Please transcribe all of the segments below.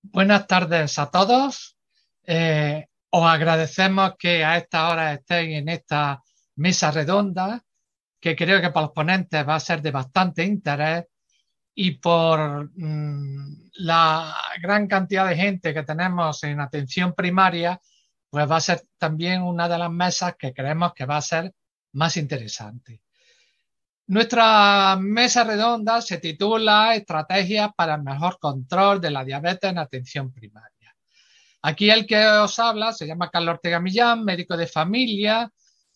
Buenas tardes a todos. Os agradecemos que a esta hora estéis en esta mesa redonda, que creo que para los ponentes va a ser de bastante interés y por la gran cantidad de gente que tenemos en atención primaria, pues va a ser también una de las mesas que creemos que va a ser más interesante. Nuestra mesa redonda se titula Estrategias para el mejor control de la diabetes en atención primaria. Aquí el que os habla se llama Carlos Ortega Millán, médico de familia,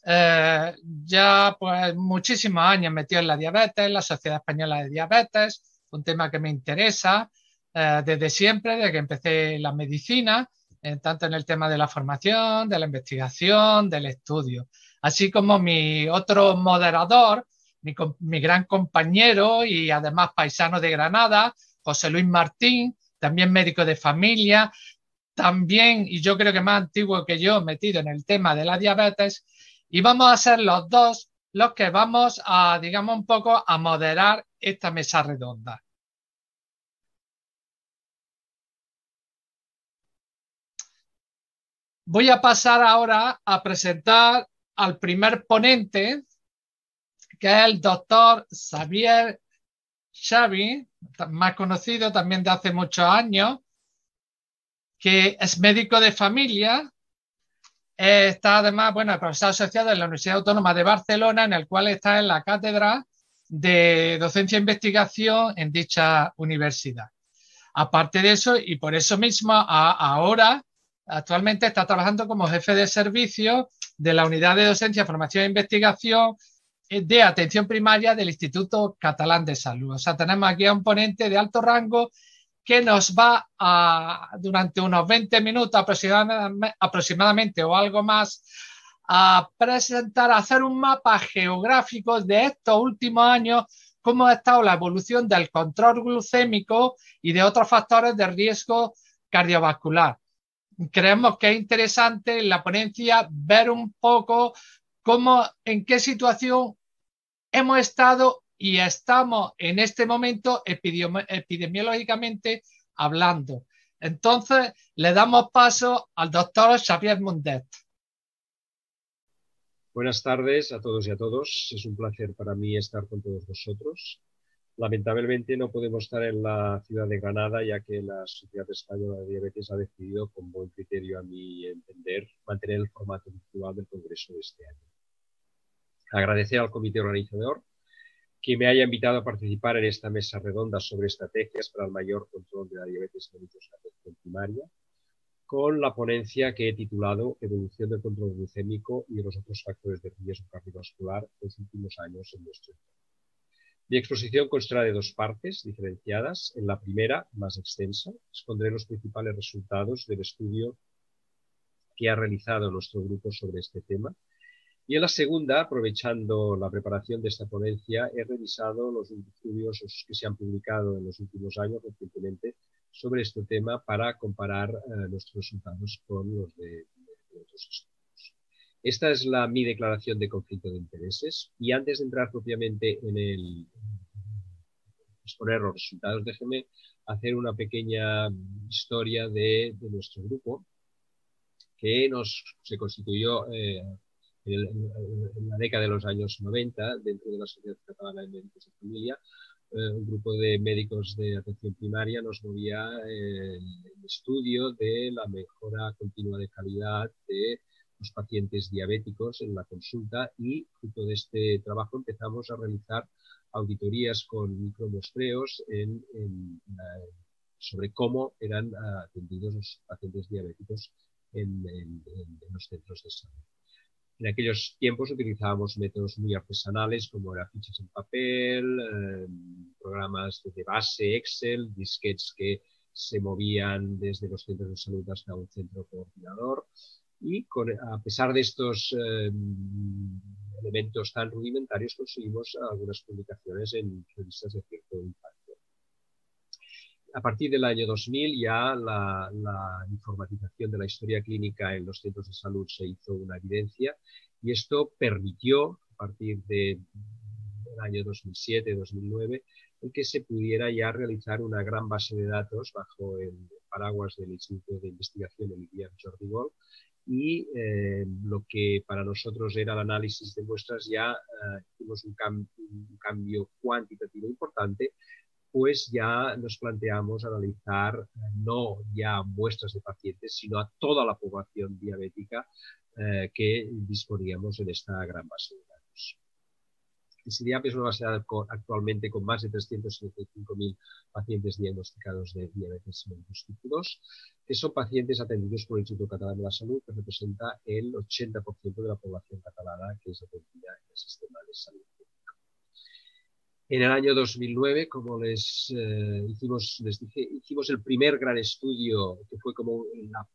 ya pues muchísimos años metido en la diabetes, la Sociedad Española de Diabetes, un tema que me interesa desde siempre, desde que empecé la medicina, tanto en el tema de la formación, de la investigación, del estudio, así como mi otro moderador, mi gran compañero y además paisano de Granada, José Luis Martín, también médico de familia, también, y yo creo que más antiguo que yo, metido en el tema de la diabetes, y vamos a ser los dos los que vamos a, digamos, un poco a moderar esta mesa redonda. Voy a pasar ahora a presentar al primer ponente, que es el doctor Xavier Xavi, más conocido también de hace muchos años, que es médico de familia. Está además, bueno, profesor asociado en la Universidad Autónoma de Barcelona, en el cual está en la cátedra de docencia e investigación en dicha universidad. Aparte de eso, y por eso mismo, ahora, actualmente está trabajando como jefe de servicio de la Unidad de Docencia, Formación e Investigación de Atención Primaria del Instituto Catalán de Salud. O sea, tenemos aquí a un ponente de alto rango que nos va a, durante unos 20 minutos aproximadamente o algo más, a presentar, a hacer un mapa geográfico de estos últimos años, cómo ha estado la evolución del control glucémico y de otros factores de riesgo cardiovascular. Creemos que es interesante en la ponencia ver un poco cómo, en qué situación hemos estado y estamos en este momento epidemiológicamente hablando. Entonces, le damos paso al doctor Xavier Mundet. Buenas tardes a todos y a todos. Es un placer para mí estar con todos vosotros. Lamentablemente no podemos estar en la ciudad de Granada, ya que la Sociedad Española de Diabetes ha decidido, con buen criterio a mi entender, mantener el formato virtual del Congreso de este año. Agradecer al comité organizador que me haya invitado a participar en esta mesa redonda sobre estrategias para el mayor control de la diabetes mellitus en atención primaria, con la ponencia que he titulado Evolución del control glucémico y de los otros factores de riesgo cardiovascular en los últimos años en nuestro entorno. Mi exposición constará de dos partes diferenciadas. En la primera, más extensa, expondré los principales resultados del estudio que ha realizado nuestro grupo sobre este tema. Y en la segunda, aprovechando la preparación de esta ponencia, he revisado los estudios que se han publicado en los últimos años recientemente sobre este tema para comparar nuestros resultados con los de otros estudios. Esta es mi declaración de conflicto de intereses, y antes de entrar propiamente en exponer los resultados, déjenme hacer una pequeña historia de nuestro grupo, que se constituyó en la década de los años 90 dentro de la Sociedad Catalana de Médicos de Familia. Un grupo de médicos de atención primaria nos movía el estudio de la mejora continua de calidad de los pacientes diabéticos en la consulta, y fruto de este trabajo empezamos a realizar auditorías con micromuestreos sobre cómo eran atendidos los pacientes diabéticos en los centros de salud. En aquellos tiempos utilizábamos métodos muy artesanales, como eran fichas en papel, programas de base, Excel, disquetes que se movían desde los centros de salud hasta un centro coordinador. Y a pesar de estos elementos tan rudimentarios, conseguimos algunas publicaciones en revistas de cierto impacto. A partir del año 2000 ya la informatización de la historia clínica en los centros de salud se hizo una evidencia, y esto permitió, a partir del año 2007-2009, el que se pudiera ya realizar una gran base de datos bajo el paraguas del Instituto de Investigación Olivier Jordi Gol, y lo que para nosotros era el análisis de muestras ya hicimos un cambio cuantitativo importante, pues ya nos planteamos analizar no ya muestras de pacientes, sino a toda la población diabética que disponíamos en esta gran base de datos. SIDIAP es una base de datos actualmente con más de 375.000 pacientes diagnosticados de diabetes mellitus tipo 2, que son pacientes atendidos por el Instituto Catalán de la Salud, que representa el 80% de la población catalana que es atendida en el sistema de salud. En el año 2009, como les dije, hicimos el primer gran estudio, que fue como la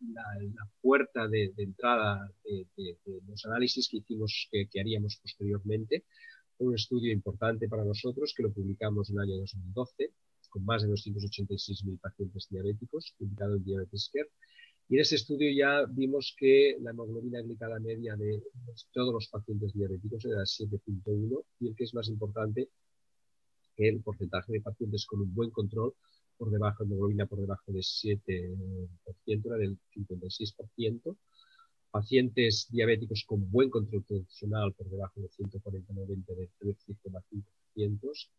puerta de entrada de los análisis que hicimos, que haríamos posteriormente. Fue un estudio importante para nosotros, que lo publicamos en el año 2012, con más de 286.000 pacientes diabéticos, publicado en Diabetes Care. Y en ese estudio ya vimos que la hemoglobina glicada media de todos los pacientes diabéticos era 7.1, y el que es más importante, que el porcentaje de pacientes con un buen control por debajo, hemoglobina por debajo de 7%, era del 56%. Pacientes diabéticos con buen control funcional por debajo de 140-90 de 13,5%.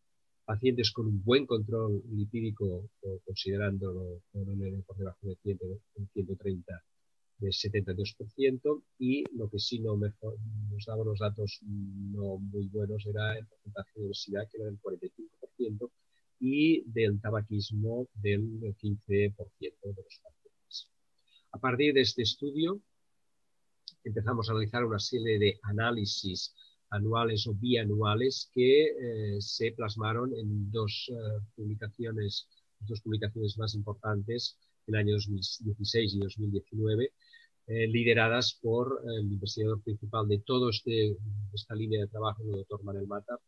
Pacientes con un buen control lipídico, considerándolo por debajo de 130, de 72%, y lo que sí nos daban los datos no muy buenos era el porcentaje de obesidad, que era del 45%, y del tabaquismo del 15% de los pacientes. A partir de este estudio empezamos a realizar una serie de análisis anuales o bianuales que se plasmaron en dos publicaciones más importantes en el año 2016 y 2019, lideradas por el investigador principal de toda esta línea de trabajo, el doctor Manel Mata,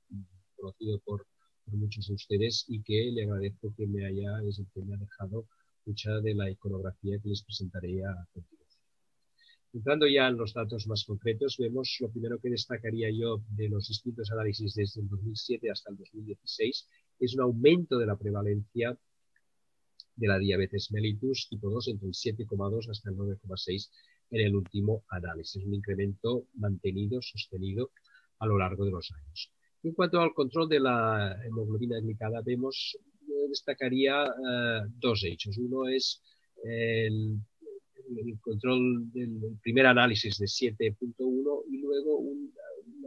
conocido por muchos de ustedes, y que le agradezco que es el que me ha dejado mucha de la iconografía que les presentaré a continuación. Entrando ya en los datos más concretos, vemos lo primero que destacaría yo de los distintos análisis desde el 2007 hasta el 2016, es un aumento de la prevalencia de la diabetes mellitus tipo 2 entre el 7,2 hasta el 9,6 en el último análisis, un incremento mantenido, sostenido a lo largo de los años. En cuanto al control de la hemoglobina glicada, destacaría dos hechos. Uno es el control del primer análisis de 7.1 y luego un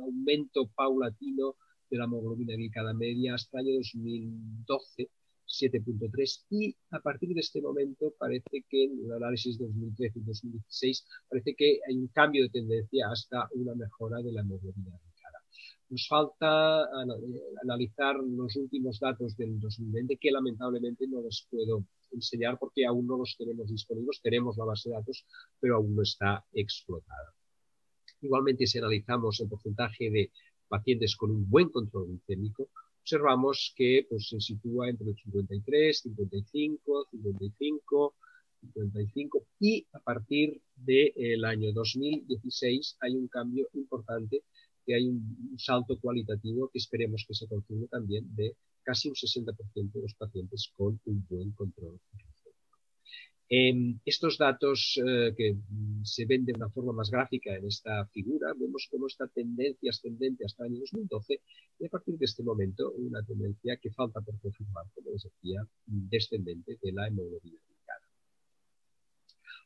aumento paulatino de la hemoglobina glicada media hasta el año 2012, 7.3, y a partir de este momento parece que en el análisis 2013 y 2016 parece que hay un cambio de tendencia hasta una mejora de la hemoglobina glicada. Nos falta analizar los últimos datos del 2020, que lamentablemente no los puedo enseñar porque aún no los tenemos disponibles. Tenemos la base de datos, pero aún no está explotada. Igualmente, si analizamos el porcentaje de pacientes con un buen control glicémico, observamos que pues, se sitúa entre el 53, 55, 55, 55, y a partir del año 2016 hay un cambio importante, que hay un salto cualitativo que esperemos que se confirme también, de casi un 60% de los pacientes con un buen control glicémico. Estos datos que se ven de una forma más gráfica en esta figura, vemos cómo esta tendencia ascendente hasta el año 2012, y a partir de este momento una tendencia que falta por confirmar, como les decía, descendente de la hemoglobina glicada.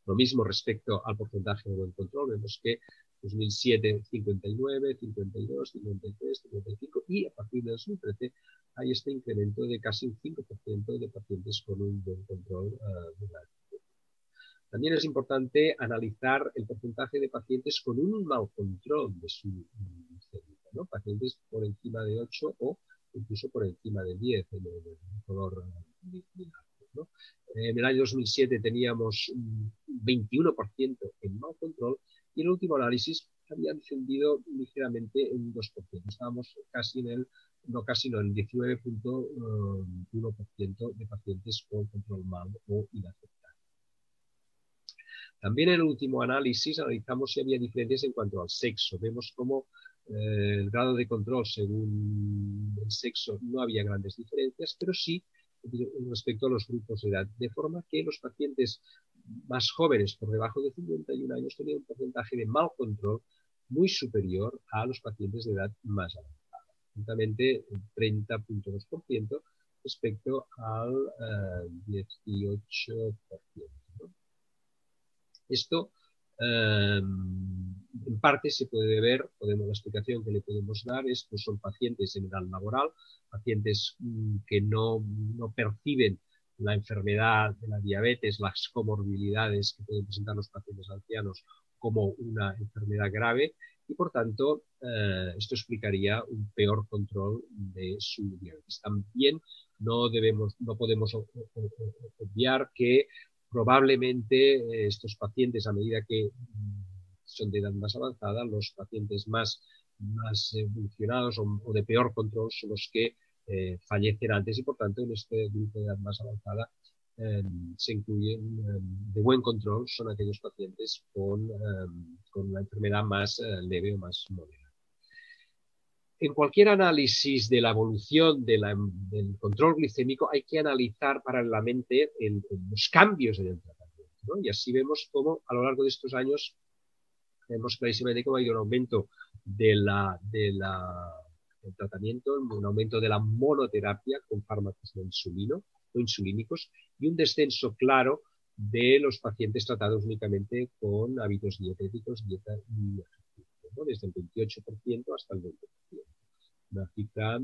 Lo mismo respecto al porcentaje de buen control, vemos que 2007 59, 52, 53, 55, y a partir de 2013 hay este incremento de casi un 5% de pacientes con un buen control de la glicemia. También es importante analizar el porcentaje de pacientes con un mal control de su glicemia, ¿no? Pacientes por encima de 8 o incluso por encima de 10 en el color blanco, ¿no? En el año 2007 teníamos un 21% en mal control, y en el último análisis había descendido ligeramente en un 2%. Estábamos casi en el 19.1% de pacientes con control mal o inaceptable. También en el último análisis analizamos si había diferencias en cuanto al sexo. Vemos cómo el grado de control según el sexo no había grandes diferencias, pero sí respecto a los grupos de edad, de forma que los pacientes más jóvenes, por debajo de 51 años, tenían un porcentaje de mal control muy superior a los pacientes de edad más avanzada, juntamente el 30,2% respecto al 18%. ¿no? Esto en parte se puede ver, la explicación que le podemos dar es que son pacientes en edad laboral, pacientes que no perciben la enfermedad de la diabetes, las comorbilidades que pueden presentar los pacientes ancianos como una enfermedad grave y por tanto esto explicaría un peor control de su diabetes. También no podemos obviar que probablemente estos pacientes, a medida que son de edad más avanzada, los pacientes más evolucionados o de peor control son los que fallecen antes y por tanto en este grupo de edad más avanzada se incluyen de buen control son aquellos pacientes con una enfermedad más leve o más moderada. En cualquier análisis de la evolución del control glicémico hay que analizar paralelamente los cambios en el tratamiento, ¿no? Y así vemos cómo a lo largo de estos años vemos clarísimamente cómo ha ido un aumento del tratamiento, un aumento de la monoterapia con fármacos no insulínicos y un descenso claro de los pacientes tratados únicamente con hábitos dietéticos, dieta y ejercicio, ¿no? Desde el 28% hasta el 20%. Una cifra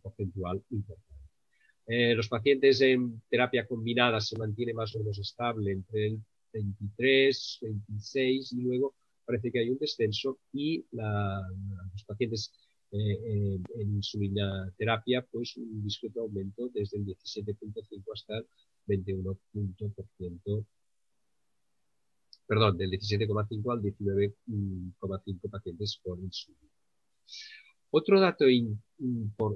porcentual importante. Los pacientes en terapia combinada se mantiene más o menos estable entre el 23, 26 y luego parece que hay un descenso y los pacientes en insulinoterapia pues un discreto aumento desde el 17,5 hasta el 21%, perdón, del 17,5 al 19,5 pacientes con insulina. Otro dato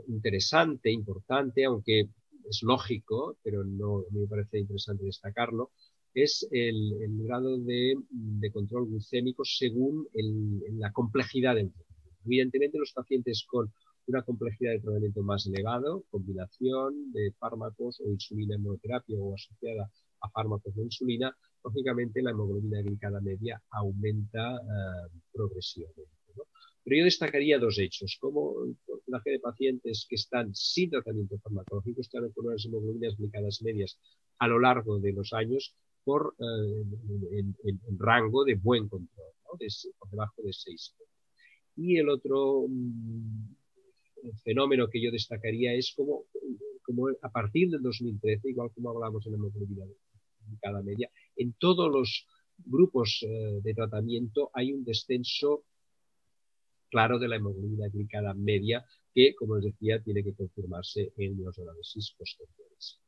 interesante, importante, aunque es lógico, pero no me parece interesante destacarlo, es el grado de control glucémico según la complejidad del tratamiento. Evidentemente, los pacientes con una complejidad de tratamiento más elevado, combinación de fármacos o insulina en monoterapia o asociada a fármacos de insulina, lógicamente la hemoglobina glicada media aumenta progresivamente, ¿no? Pero yo destacaría dos hechos, como el porcentaje de pacientes que están sin tratamiento farmacológico están con unas hemoglobinas glicadas medias a lo largo de los años en rango de buen control, ¿no? Por debajo de 6. Y el otro fenómeno que yo destacaría es como a partir del 2013, igual como hablamos en la hemoglobina glicada media, en todos los grupos de tratamiento hay un descenso claro de la hemoglobina glicada media que, como les decía, tiene que confirmarse en los análisis posteriores.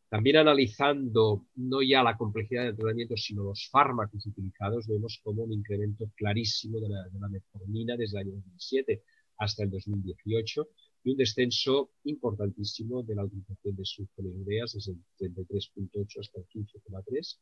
También analizando no ya la complejidad del tratamiento, sino los fármacos utilizados, vemos como un incremento clarísimo de la metformina desde el año 2007 hasta el 2018 y un descenso importantísimo de la utilización de sulfonilureas desde el 33,8 hasta el 15,3.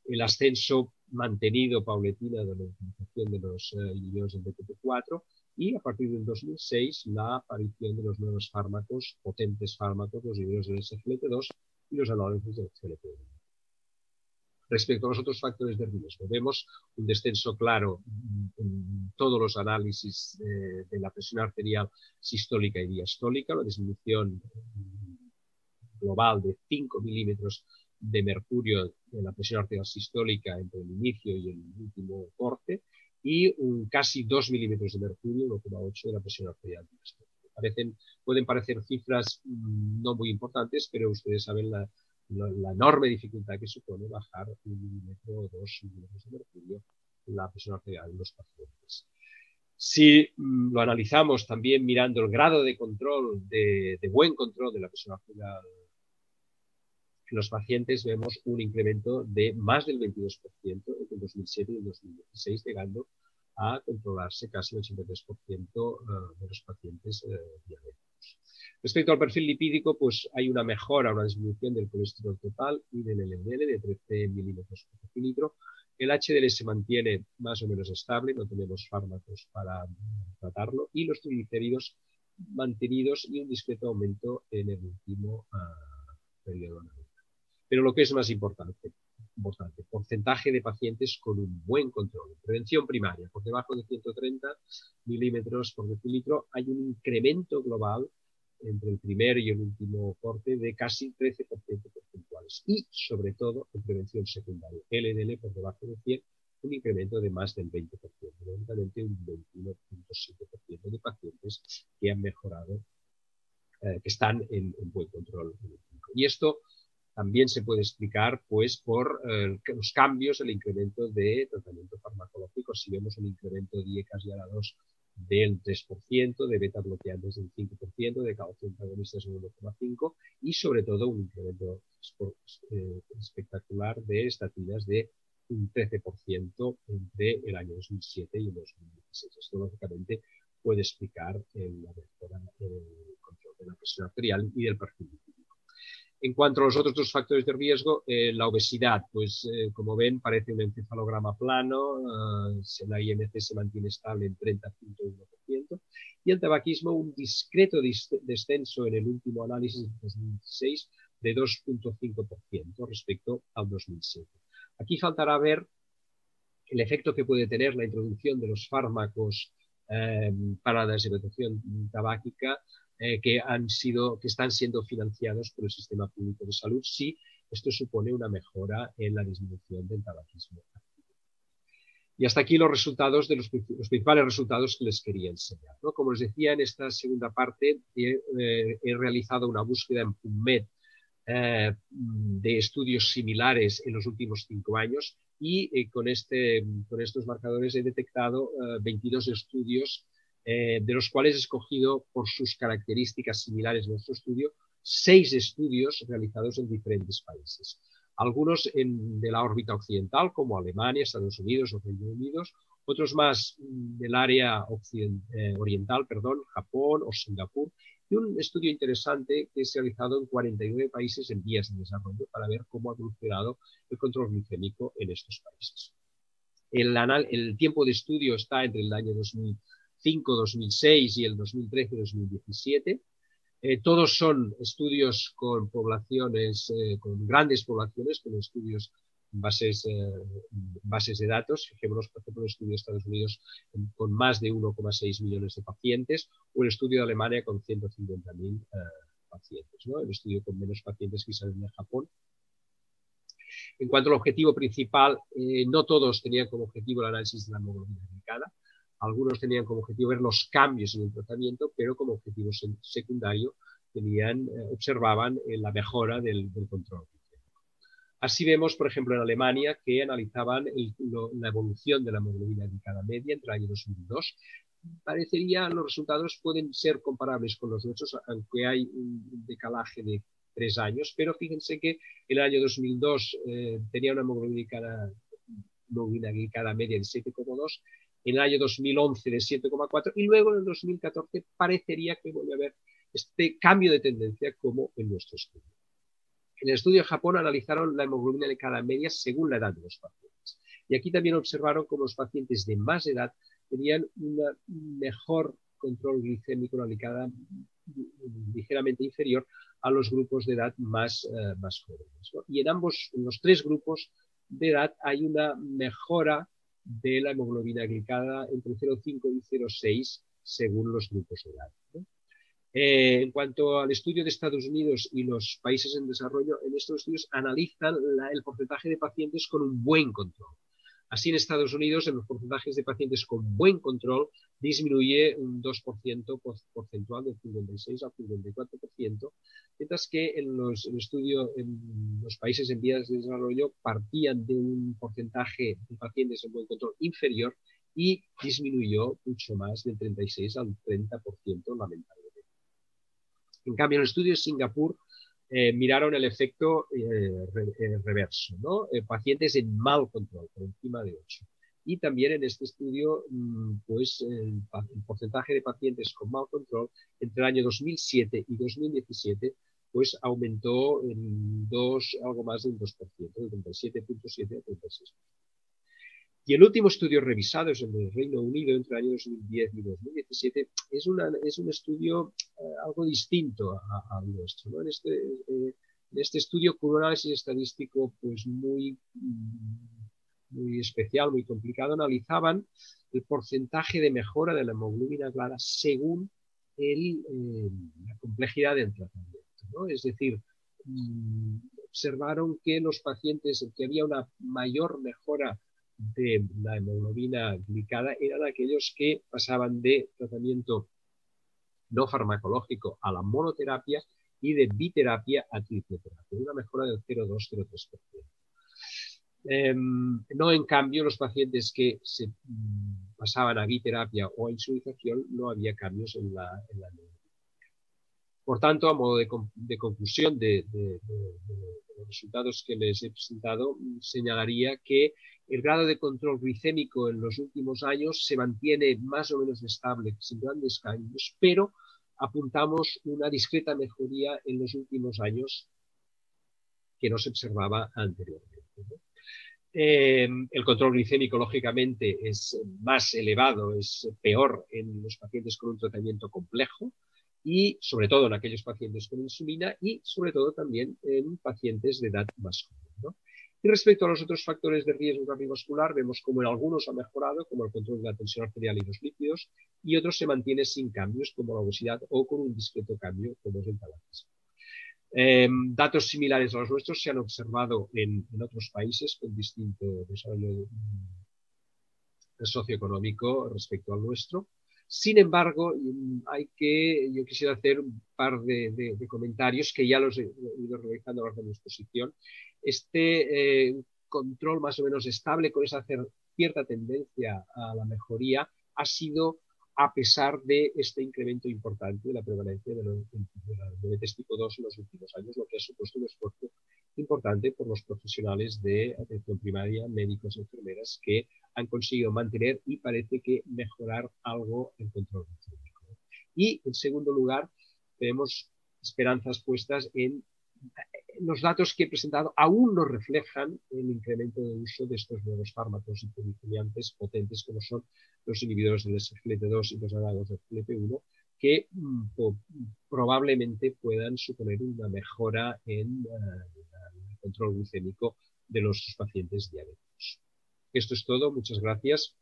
El ascenso mantenido paulatino de la utilización de los inhibidores del DPP4 y a partir del 2006 la aparición de los nuevos fármacos, potentes fármacos, los inhibidores del SGLT2 y los análogos del GLP-1. Respecto a los otros factores de riesgo, vemos un descenso claro en todos los análisis de la presión arterial sistólica y diastólica, la disminución global de 5 milímetros de mercurio de la presión arterial sistólica entre el inicio y el último corte y casi 2 milímetros de mercurio, 1,8 de la presión arterial diastólica. Pueden parecer cifras no muy importantes, pero ustedes saben la enorme dificultad que supone bajar 1 milímetro o 2 milímetros de mercurio en la presión arterial en los pacientes. Si lo analizamos también mirando el grado de control, de buen control de la presión arterial en los pacientes, vemos un incremento de más del 22% entre el 2007 y el 2016, llegando a controlarse casi el 83% de los pacientes diabéticos. Respecto al perfil lipídico, pues hay una mejora, una disminución del colesterol total y del LDL de 13 milímetros por decilitro El HDL se mantiene más o menos estable, no tenemos fármacos para tratarlo, y los triglicéridos mantenidos y un discreto aumento en el último periodo anual. Pero lo que es más importante, porcentaje de pacientes con un buen control. Prevención primaria, por debajo de 130 milímetros por decilitro, hay un incremento global entre el primer y el último corte de casi 13% porcentuales. Y, sobre todo, en prevención secundaria, LDL por debajo de 100, un incremento de más del 20%, concretamente un 21.7% de pacientes que han mejorado, que están en buen control. Y esto también se puede explicar pues, por los cambios, el incremento de tratamiento farmacológico. Si vemos un incremento de IECAS y ARA2 del 3%, de beta bloqueantes del 5%, de calcio antagonistas del 1,5% y sobre todo un incremento espectacular de estatinas de un 13% entre el año 2007 y el 2016. Esto lógicamente puede explicar la mejora del control de la presión arterial y del perfil lipídico. En cuanto a los otros dos factores de riesgo, la obesidad, pues como ven parece un encefalograma plano, la IMC se mantiene estable en 30.1% y el tabaquismo un discreto descenso en el último análisis de 2016 de 2.5% respecto al 2007. Aquí faltará ver el efecto que puede tener la introducción de los fármacos para la deshidratación tabáquica que están siendo financiados por el sistema público de salud, si esto supone una mejora en la disminución del tabaquismo. Y hasta aquí los resultados los principales resultados que les quería enseñar, ¿no? Como les decía, en esta segunda parte he realizado una búsqueda en PubMed de estudios similares en los últimos 5 años y con estos marcadores he detectado 22 estudios de los cuales he escogido por sus características similares a nuestro estudio 6 estudios realizados en diferentes países. Algunos de la órbita occidental, como Alemania, Estados Unidos o Reino Unido, otros más del área oriental, Japón o Singapur, y un estudio interesante que se ha realizado en 49 países en vías de desarrollo para ver cómo ha evolucionado el control glicémico en estos países. El tiempo de estudio está entre el año 2005-2006 y el 2013-2017. Todos son estudios con poblaciones, con grandes poblaciones, con estudios bases de datos. Fijémonos, por ejemplo, el estudio de Estados Unidos con más de 1,6 millones de pacientes o el estudio de Alemania con 150.000 pacientes, ¿no? El estudio con menos pacientes que salen de Japón. En cuanto al objetivo principal, no todos tenían como objetivo el análisis de la hemoglobina glicada. Algunos tenían como objetivo ver los cambios en el tratamiento, pero como objetivo secundario observaban la mejora del control. Así vemos, por ejemplo, en Alemania, que analizaban la evolución de la hemoglobina glicada media entre el año 2002. Parecería, los resultados pueden ser comparables con los nuestros, aunque hay un decalaje de 3 años, pero fíjense que en el año 2002 tenía una hemoglobina glicada media de 7,2, en el año 2011 de 7,4 y luego en el 2014 parecería que vuelve a haber este cambio de tendencia como en nuestro estudio. En el estudio de Japón analizaron la hemoglobina glicada media según la edad de los pacientes. Y aquí también observaron cómo los pacientes de más edad tenían un mejor control glicémico, una glicada ligeramente inferior a los grupos de edad más jóvenes, ¿no? Y en los 3 grupos de edad hay una mejora de la hemoglobina glicada entre 0,5 y 0,6 según los grupos de edad, ¿no? En cuanto al estudio de Estados Unidos y los países en desarrollo, en estos estudios analizan el porcentaje de pacientes con un buen control. Así, en Estados Unidos, en los porcentajes de pacientes con buen control, disminuye un 2% porcentual del 56 al 54%, mientras que en los países en vías de desarrollo partían de un porcentaje de pacientes en buen control inferior y disminuyó mucho más del 36 al 30%, lamentablemente. En cambio, en el estudio de Singapur miraron el efecto reverso, ¿no? Pacientes en mal control, por encima de 8. Y también en este estudio, pues el porcentaje de pacientes con mal control entre el año 2007 y 2017, pues aumentó en algo más de un 2%, de 37.7 a 36%. Y el último estudio revisado es el del Reino Unido entre el año 2010 y 2017. Es un estudio algo distinto al nuestro, ¿no? En este estudio, con un análisis estadístico pues muy especial, muy complicado, analizaban el porcentaje de mejora de la hemoglobina clara según la complejidad del tratamiento, ¿no? Es decir, observaron que los pacientes que había una mayor mejora de la hemoglobina glicada eran aquellos que pasaban de tratamiento no farmacológico a la monoterapia y de biterapia a tripleterapia, una mejora del 0,2-0,3%. No, en cambio, los pacientes que se pasaban a biterapia o a insulización no había cambios en la hemoglobina. Por tanto, a modo de conclusión de los resultados que les he presentado, señalaría que el grado de control glicémico en los últimos años se mantiene más o menos estable, sin grandes cambios, pero apuntamos una discreta mejoría en los últimos años que no se observaba anteriormente, ¿no? El control glicémico, lógicamente, es más elevado, es peor en los pacientes con un tratamiento complejo, y sobre todo en aquellos pacientes con insulina y sobre todo también en pacientes de edad más joven, ¿no? Y respecto a los otros factores de riesgo cardiovascular, vemos como en algunos ha mejorado, como el control de la tensión arterial y los lípidos, y otros se mantiene sin cambios, como la obesidad, o con un discreto cambio, como es el tabaquismo. Datos similares a los nuestros se han observado en otros países con distinto desarrollo socioeconómico respecto al nuestro. Sin embargo, yo quisiera hacer un par de comentarios que ya los he ido realizando a lo largo de mi exposición. Este control más o menos estable, con esa cierta tendencia a la mejoría, ha sido a pesar de este incremento importante de la prevalencia de la diabetes tipo 2 en los últimos años, lo que ha supuesto un esfuerzo importante por los profesionales de atención primaria, médicos y enfermeras, que han conseguido mantener y parece que mejorar algo el control glicémico. Y, en segundo lugar, tenemos esperanzas puestas en los datos que he presentado aún no reflejan el incremento de uso de estos nuevos fármacos hipoglicemiantes potentes como son los inhibidores del SGLT2 y los análogos del GLP-1, que probablemente puedan suponer una mejora en el control glicémico de los pacientes diabéticos. Esto es todo, muchas gracias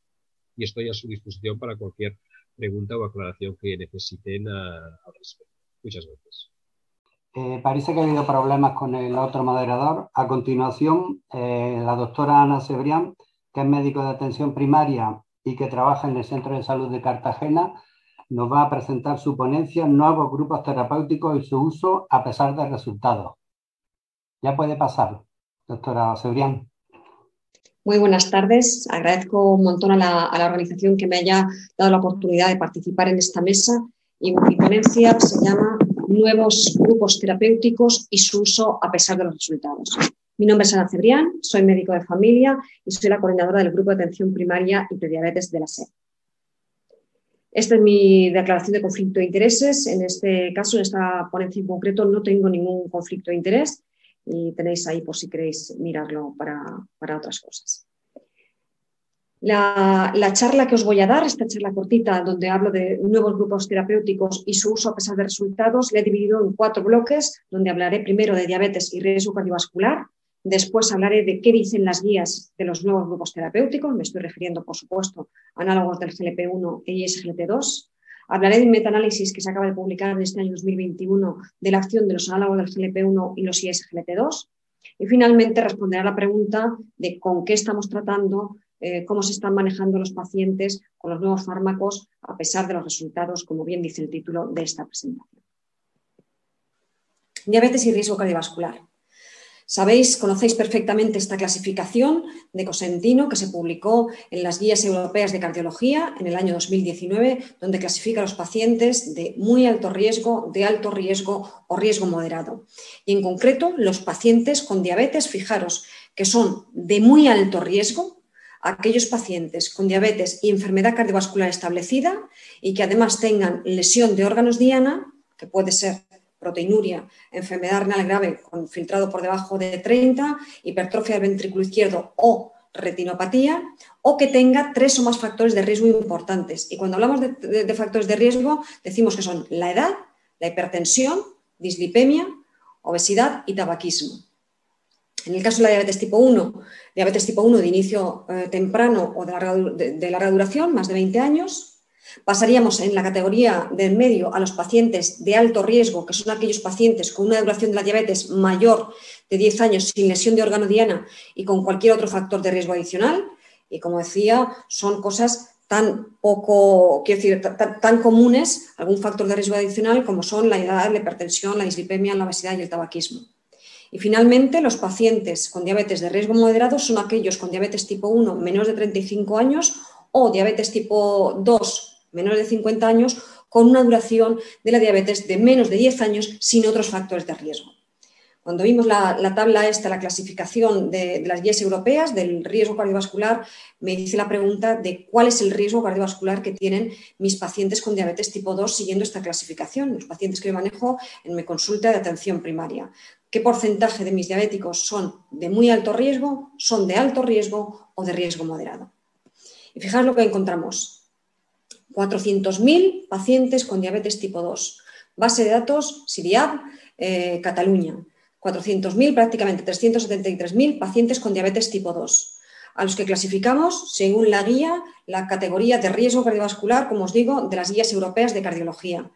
y estoy a su disposición para cualquier pregunta o aclaración que necesiten al respecto. Muchas gracias. Parece que ha habido problemas con el otro moderador. A continuación, la doctora Ana Cebrián, que es médico de atención primaria y que trabaja en el Centro de Salud de Cartagena, nos va a presentar su ponencia Nuevos grupos terapéuticos y su uso a pesar de resultados. Ya puede pasar, doctora Cebrián. Muy buenas tardes. Agradezco un montón a la organización que me haya dado la oportunidad de participar en esta mesa. Y mi ponencia se llama Nuevos grupos terapéuticos y su uso a pesar de los resultados. Mi nombre es Ana Cebrián, soy médico de familia y soy la coordinadora del Grupo de Atención Primaria y Prediabetes de la SED. Esta es mi declaración de conflicto de intereses. En este caso, en esta ponencia en concreto, no tengo ningún conflicto de interés y tenéis ahí por si queréis mirarlo para otras cosas. La charla que os voy a dar, esta charla cortita donde hablo de nuevos grupos terapéuticos y su uso a pesar de resultados, la he dividido en 4 bloques, donde hablaré primero de diabetes y riesgo cardiovascular, después hablaré de qué dicen las guías de los nuevos grupos terapéuticos, me estoy refiriendo, por supuesto, a análogos del GLP-1 y SGLT2, hablaré de un metaanálisis que se acaba de publicar en este año 2021 de la acción de los análogos del GLP-1 y los ISGLT2, y finalmente responderé a la pregunta de con qué estamos tratando, cómo se están manejando los pacientes con los nuevos fármacos a pesar de los resultados, como bien dice el título de esta presentación. Diabetes y riesgo cardiovascular. Sabéis, conocéis perfectamente esta clasificación de Cosentino que se publicó en las Guías Europeas de Cardiología en el año 2019, donde clasifica a los pacientes de muy alto riesgo, de alto riesgo o riesgo moderado. Y en concreto, los pacientes con diabetes, fijaros, que son de muy alto riesgo, aquellos pacientes con diabetes y enfermedad cardiovascular establecida y que además tengan lesión de órganos diana, que puede ser proteinuria, enfermedad renal grave con filtrado por debajo de 30, hipertrofia del ventrículo izquierdo o retinopatía o que tenga 3 o más factores de riesgo importantes. Y cuando hablamos de factores de riesgo, decimos que son la edad, la hipertensión, dislipemia, obesidad y tabaquismo. En el caso de la diabetes tipo 1 de inicio temprano o de larga duración, más de 20 años, pasaríamos en la categoría del medio a los pacientes de alto riesgo, que son aquellos pacientes con una duración de la diabetes mayor de 10 años sin lesión de órgano diana y con cualquier otro factor de riesgo adicional. Y como decía, son cosas tan comunes, algún factor de riesgo adicional como son la edad, la hipertensión, la dislipemia, la obesidad y el tabaquismo. Y finalmente, los pacientes con diabetes de riesgo moderado son aquellos con diabetes tipo 1 menores de 35 años o diabetes tipo 2 menores de 50 años con una duración de la diabetes de menos de 10 años sin otros factores de riesgo. Cuando vimos la tabla esta, la clasificación de las guías europeas del riesgo cardiovascular, me hice la pregunta de cuál es el riesgo cardiovascular que tienen mis pacientes con diabetes tipo 2 siguiendo esta clasificación, los pacientes que yo manejo en mi consulta de atención primaria. ¿Qué porcentaje de mis diabéticos son de muy alto riesgo, son de alto riesgo o de riesgo moderado? Y fijaos lo que encontramos. 400.000 pacientes con diabetes tipo 2. Base de datos, SIDIAB, Cataluña. 400.000, prácticamente 373.000 pacientes con diabetes tipo 2, a los que clasificamos, según la guía, la categoría de riesgo cardiovascular, como os digo, de las guías europeas de cardiología.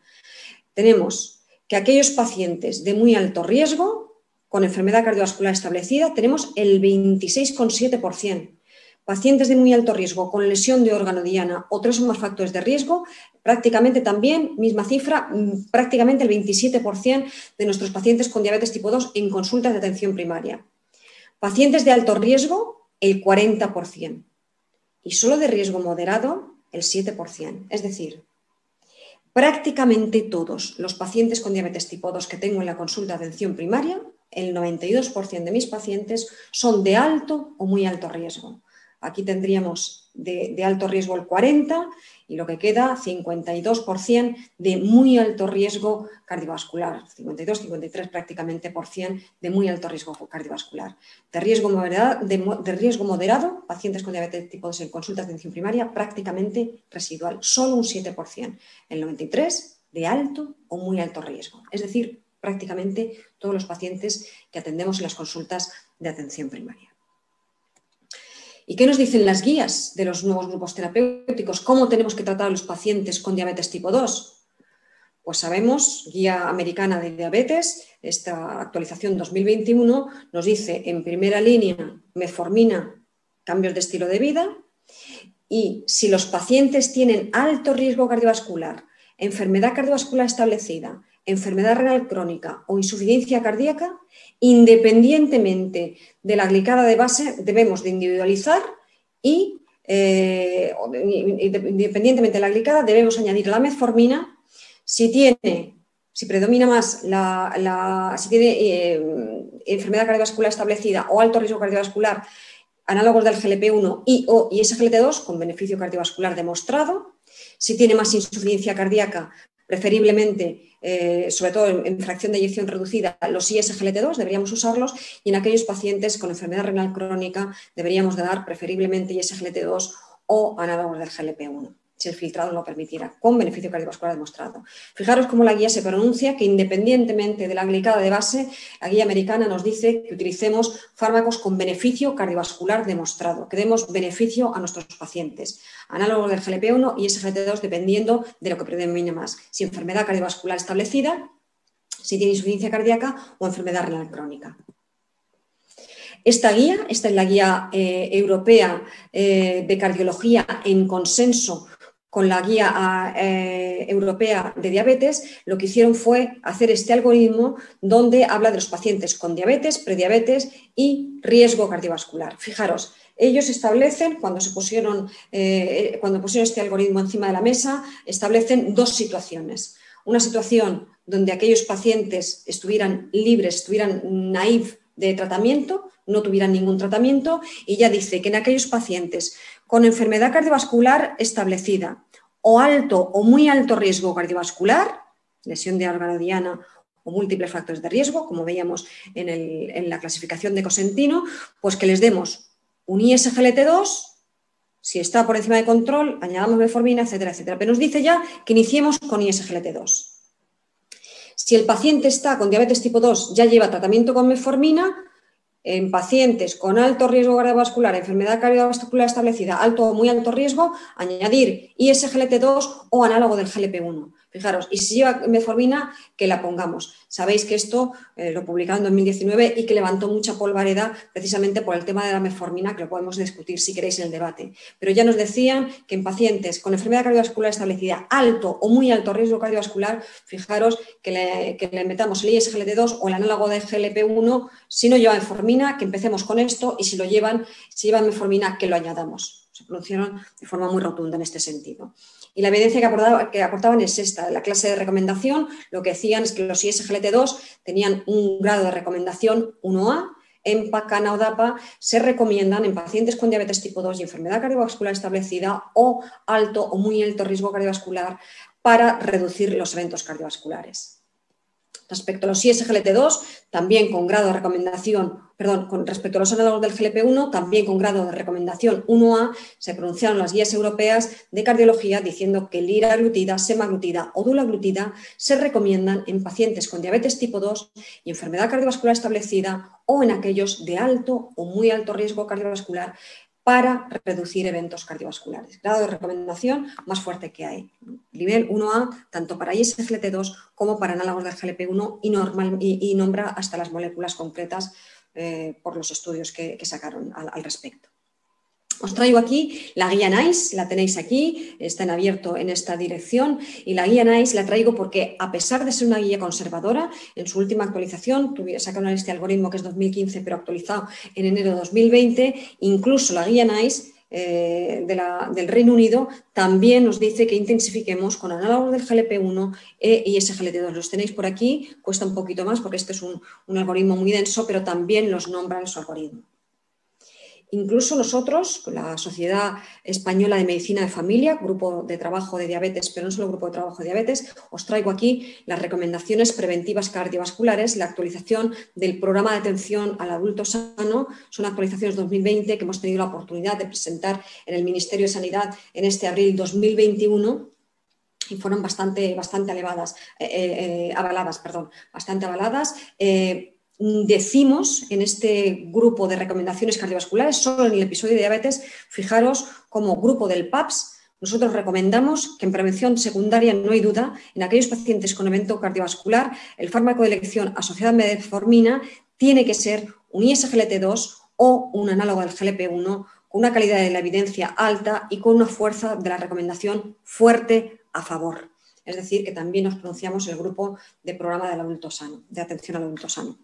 Tenemos que aquellos pacientes de muy alto riesgo, con enfermedad cardiovascular establecida, tenemos el 26,7%. Pacientes de muy alto riesgo con lesión de órgano diana o 3 o más factores de riesgo, prácticamente también, misma cifra, prácticamente el 27% de nuestros pacientes con diabetes tipo 2 en consultas de atención primaria. Pacientes de alto riesgo, el 40%. Y solo de riesgo moderado, el 7%. Es decir, prácticamente todos los pacientes con diabetes tipo 2 que tengo en la consulta de atención primaria, el 92% de mis pacientes son de alto o muy alto riesgo. Aquí tendríamos de alto riesgo el 40% y lo que queda 52% de muy alto riesgo cardiovascular, 52-53 prácticamente % de muy alto riesgo cardiovascular. De riesgo moderado, pacientes con diabetes tipo 2 en consultas de atención primaria, prácticamente residual, solo un 7%, el 93% de alto o muy alto riesgo. Es decir, prácticamente todos los pacientes que atendemos en las consultas de atención primaria. ¿Y qué nos dicen las guías de los nuevos grupos terapéuticos? ¿Cómo tenemos que tratar a los pacientes con diabetes tipo 2? Pues sabemos, Guía Americana de Diabetes, esta actualización 2021, nos dice en primera línea metformina, cambios de estilo de vida, y si los pacientes tienen alto riesgo cardiovascular, enfermedad cardiovascular establecida, enfermedad renal crónica o insuficiencia cardíaca, independientemente de la glicada de base, debemos de individualizar y independientemente de la glicada, debemos añadir la metformina. Si predomina más si tiene enfermedad cardiovascular establecida o alto riesgo cardiovascular, análogos del GLP-1 y SGLT2 con beneficio cardiovascular demostrado. Si tiene más insuficiencia cardíaca, preferiblemente, sobre todo en fracción de eyección reducida, los ISGLT2 deberíamos usarlos, y en aquellos pacientes con enfermedad renal crónica deberíamos de dar preferiblemente ISGLT2 o análogos del GLP-1, si el filtrado lo permitiera, con beneficio cardiovascular demostrado. Fijaros cómo la guía se pronuncia, que independientemente de la glicada de base, la guía americana nos dice que utilicemos fármacos con beneficio cardiovascular demostrado, que demos beneficio a nuestros pacientes. Análogos del GLP-1 y SGLT2 dependiendo de lo que predomine más, si enfermedad cardiovascular establecida, si tiene insuficiencia cardíaca o enfermedad renal crónica. Esta es la guía europea de cardiología en consenso con la guía europea de diabetes. Lo que hicieron fue hacer este algoritmo donde habla de los pacientes con diabetes, prediabetes y riesgo cardiovascular. Fijaros, ellos establecen, cuando pusieron este algoritmo encima de la mesa, establecen 2 situaciones. Una situación donde aquellos pacientes estuvieran libres, estuvieran naïve de tratamiento, no tuvieran ningún tratamiento, y ya dice que en aquellos pacientes con enfermedad cardiovascular establecida o alto o muy alto riesgo cardiovascular, lesión de órgano diana o múltiples factores de riesgo, como veíamos en la clasificación de Cosentino, pues que les demos un ISGLT2, si está por encima de control, añadamos metformina, etcétera, etcétera. Pero nos dice ya que iniciemos con ISGLT2. Si el paciente está con diabetes tipo 2, ya lleva tratamiento con metformina, en pacientes con alto riesgo cardiovascular, enfermedad cardiovascular establecida, alto o muy alto riesgo, añadir ISGLT2 o análogo del GLP-1. Fijaros, y si lleva metformina, que la pongamos. Sabéis que esto lo publicaron en 2019 y que levantó mucha polvareda precisamente por el tema de la metformina, que lo podemos discutir si queréis en el debate. Pero ya nos decían que en pacientes con enfermedad cardiovascular establecida, alto o muy alto riesgo cardiovascular, fijaros que le metamos el ISGLT2 o el análogo del GLP-1, si no lleva metformina, que empecemos con esto, y si llevan metformina, que lo añadamos. Se pronunciaron de forma muy rotunda en este sentido. Y la evidencia que aportaban es esta. La clase de recomendación, lo que decían es que los ISGLT2 tenían un grado de recomendación 1A. EMPA, CANA o DAPA se recomiendan en pacientes con diabetes tipo 2 y enfermedad cardiovascular establecida o alto o muy alto riesgo cardiovascular para reducir los eventos cardiovasculares. Respecto a los ISGLT2, también con grado de recomendación, con respecto a los análogos del GLP-1, también con grado de recomendación 1A, se pronunciaron las guías europeas de cardiología diciendo que liraglutida, semaglutida o dulaglutida se recomiendan en pacientes con diabetes tipo 2 y enfermedad cardiovascular establecida o en aquellos de alto o muy alto riesgo cardiovascular para reducir eventos cardiovasculares. Grado de recomendación más fuerte que hay. Nivel 1A, tanto para ISGLT2 como para análogos del GLP-1 y nombra hasta las moléculas concretas por los estudios que sacaron al respecto. Os traigo aquí la guía NICE, la tenéis aquí, está en abierto en esta dirección, y la guía NICE la traigo porque, a pesar de ser una guía conservadora, en su última actualización, sacaron este algoritmo que es 2015, pero actualizado en enero de 2020, incluso la guía NICE del Reino Unido también nos dice que intensifiquemos con análogos del GLP-1 y ISGLT2. Los tenéis por aquí, cuesta un poquito más porque este es un algoritmo muy denso, pero también los nombra en su algoritmo. Incluso nosotros, la Sociedad Española de Medicina de Familia, grupo de trabajo de diabetes, pero no solo grupo de trabajo de diabetes, os traigo aquí las recomendaciones preventivas cardiovasculares, la actualización del programa de atención al adulto sano. Son actualizaciones 2020 que hemos tenido la oportunidad de presentar en el Ministerio de Sanidad en este abril 2021. Y fueron bastante avaladas. Decimos en este grupo de recomendaciones cardiovasculares, solo en el episodio de diabetes, fijaros como grupo del PAPS, nosotros recomendamos que en prevención secundaria no hay duda, en aquellos pacientes con evento cardiovascular, el fármaco de elección asociado a metformina tiene que ser un ISGLT2 o un análogo del GLP-1 con una calidad de la evidencia alta y con una fuerza de la recomendación fuerte a favor. Es decir, que también nos pronunciamos el grupo de programa del adulto sano, de atención al adulto sano.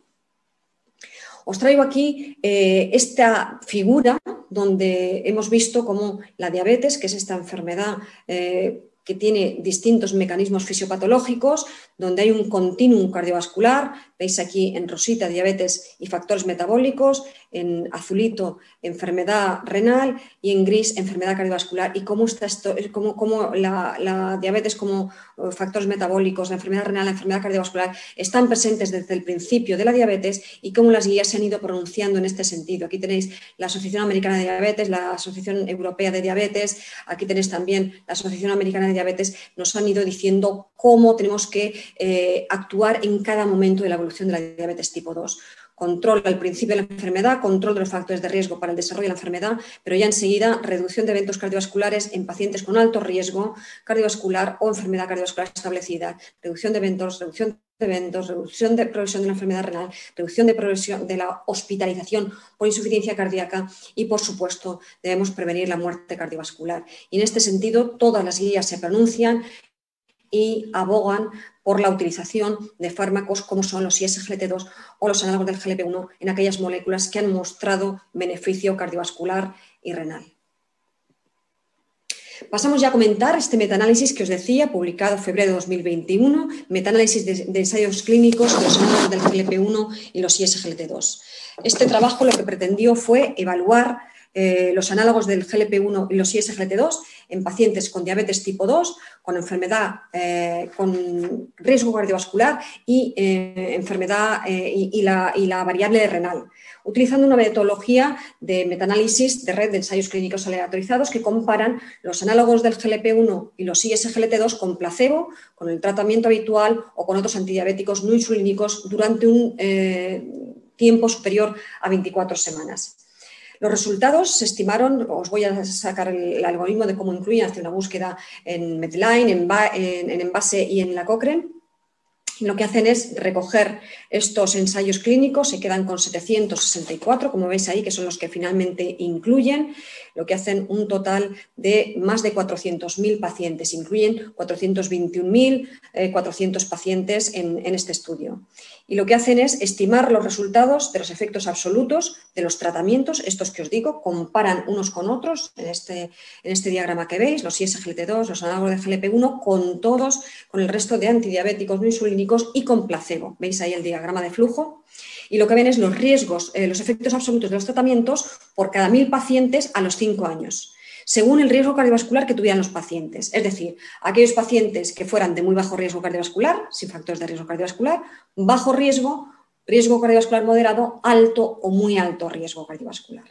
Os traigo aquí esta figura donde hemos visto cómo la diabetes, que es esta enfermedad que tiene distintos mecanismos fisiopatológicos, donde hay un continuum cardiovascular, veis aquí en rosita diabetes y factores metabólicos, en azulito enfermedad renal y en gris enfermedad cardiovascular, y cómo está esto, cómo la diabetes como factores metabólicos, la enfermedad renal, la enfermedad cardiovascular están presentes desde el principio de la diabetes y cómo las guías se han ido pronunciando en este sentido. Aquí tenéis la Asociación Americana de Diabetes, la Asociación Europea de Diabetes, aquí tenéis también la Asociación Americana de Diabetes, nos han ido diciendo cómo tenemos que actuar en cada momento de la evolución de la diabetes tipo 2. Control al principio de la enfermedad, control de los factores de riesgo para el desarrollo de la enfermedad, pero ya enseguida reducción de eventos cardiovasculares en pacientes con alto riesgo cardiovascular o enfermedad cardiovascular establecida, reducción de eventos, reducción de progresión de la enfermedad renal, reducción de progresión de la hospitalización por insuficiencia cardíaca y, por supuesto, debemos prevenir la muerte cardiovascular. Y en este sentido, todas las guías se pronuncian y abogan por la utilización de fármacos como son los ISGLT2 o los análogos del GLP-1 en aquellas moléculas que han mostrado beneficio cardiovascular y renal. Pasamos ya a comentar este metaanálisis que os decía, publicado en febrero de 2021, metaanálisis de ensayos clínicos de los análogos del GLP-1 y los ISGLT2. Este trabajo lo que pretendió fue evaluar los análogos del GLP-1 y los ISGLT2 en pacientes con diabetes tipo 2, con enfermedad, con riesgo cardiovascular y enfermedad y la variable renal, utilizando una metodología de metaanálisis de red de ensayos clínicos aleatorizados que comparan los análogos del GLP-1 y los ISGLT2 con placebo, con el tratamiento habitual o con otros antidiabéticos no insulínicos durante un tiempo superior a 24 semanas. Los resultados se estimaron, os voy a sacar el algoritmo de cómo incluyen, hace una búsqueda en Medline, en Envase y en la Cochrane. Lo que hacen es recoger estos ensayos clínicos, se quedan con 764, como veis ahí, que son los que finalmente incluyen, lo que hacen un total de más de 400.000 pacientes, incluyen 421.400 pacientes en este estudio. Y lo que hacen es estimar los resultados de los efectos absolutos de los tratamientos, estos que os digo, comparan unos con otros, en este diagrama que veis, los ISGLT2, los análogos de GLP-1, con todos, con el resto de antidiabéticos no insulínicos y con placebo. ¿Veis ahí el diagrama de flujo? Y lo que ven es los riesgos, los efectos absolutos de los tratamientos por cada 1.000 pacientes a los 5 años, según el riesgo cardiovascular que tuvieran los pacientes. Es decir, aquellos pacientes que fueran de muy bajo riesgo cardiovascular, sin factores de riesgo cardiovascular, bajo riesgo, riesgo cardiovascular moderado, alto o muy alto riesgo cardiovascular.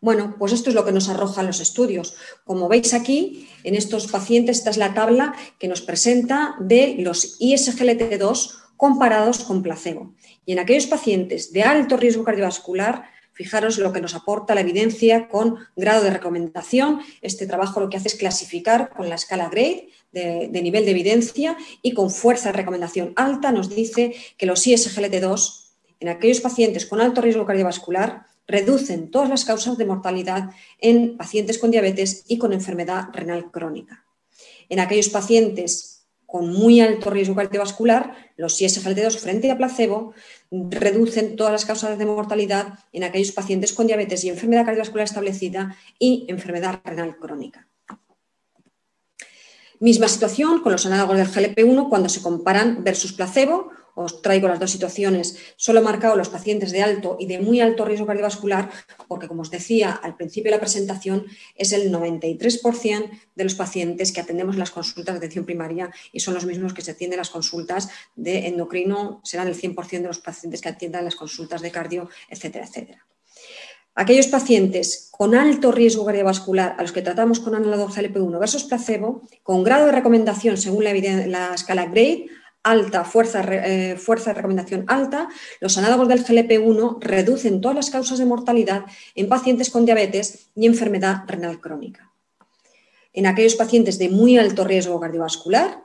Bueno, pues esto es lo que nos arrojan los estudios. Como veis aquí, en estos pacientes, esta es la tabla que nos presenta de los ISGLT2 comparados con placebo. Y en aquellos pacientes de alto riesgo cardiovascular, fijaros lo que nos aporta la evidencia con grado de recomendación. Este trabajo lo que hace es clasificar con la escala GRADE de nivel de evidencia y con fuerza de recomendación alta nos dice que los ISGLT2 en aquellos pacientes con alto riesgo cardiovascular reducen todas las causas de mortalidad en pacientes con diabetes y con enfermedad renal crónica. En aquellos pacientes con muy alto riesgo cardiovascular, los ISGLT2 frente a placebo reducen todas las causas de mortalidad en aquellos pacientes con diabetes y enfermedad cardiovascular establecida y enfermedad renal crónica. Misma situación con los análogos del GLP-1 cuando se comparan versus placebo. Os traigo las dos situaciones. Solo he marcado los pacientes de alto y de muy alto riesgo cardiovascular porque, como os decía al principio de la presentación, es el 93% de los pacientes que atendemos en las consultas de atención primaria y son los mismos que se atienden en las consultas de endocrino, serán el 100% de los pacientes que atiendan las consultas de cardio, etcétera, etcétera. Aquellos pacientes con alto riesgo cardiovascular a los que tratamos con análogo GLP-1 versus placebo, con grado de recomendación según la escala GRADE, alta, fuerza de recomendación alta, los análogos del GLP-1 reducen todas las causas de mortalidad en pacientes con diabetes y enfermedad renal crónica. En aquellos pacientes de muy alto riesgo cardiovascular,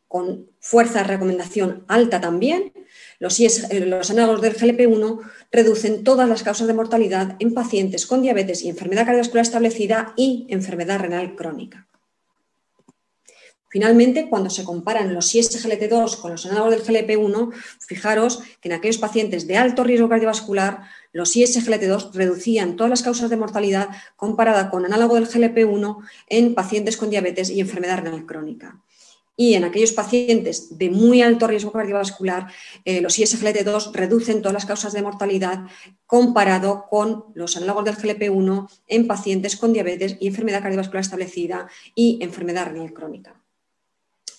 con fuerza de recomendación alta también, los análogos del GLP-1 reducen todas las causas de mortalidad en pacientes con diabetes y enfermedad cardiovascular establecida y enfermedad renal crónica. Finalmente, cuando se comparan los ISGLT2 con los análogos del GLP-1, fijaros que en aquellos pacientes de alto riesgo cardiovascular, los ISGLT2 reducían todas las causas de mortalidad comparada con análogo del GLP-1 en pacientes con diabetes y enfermedad renal crónica. Y en aquellos pacientes de muy alto riesgo cardiovascular, los ISGLT2 reducen todas las causas de mortalidad comparado con los análogos del GLP-1 en pacientes con diabetes y enfermedad cardiovascular establecida y enfermedad renal crónica.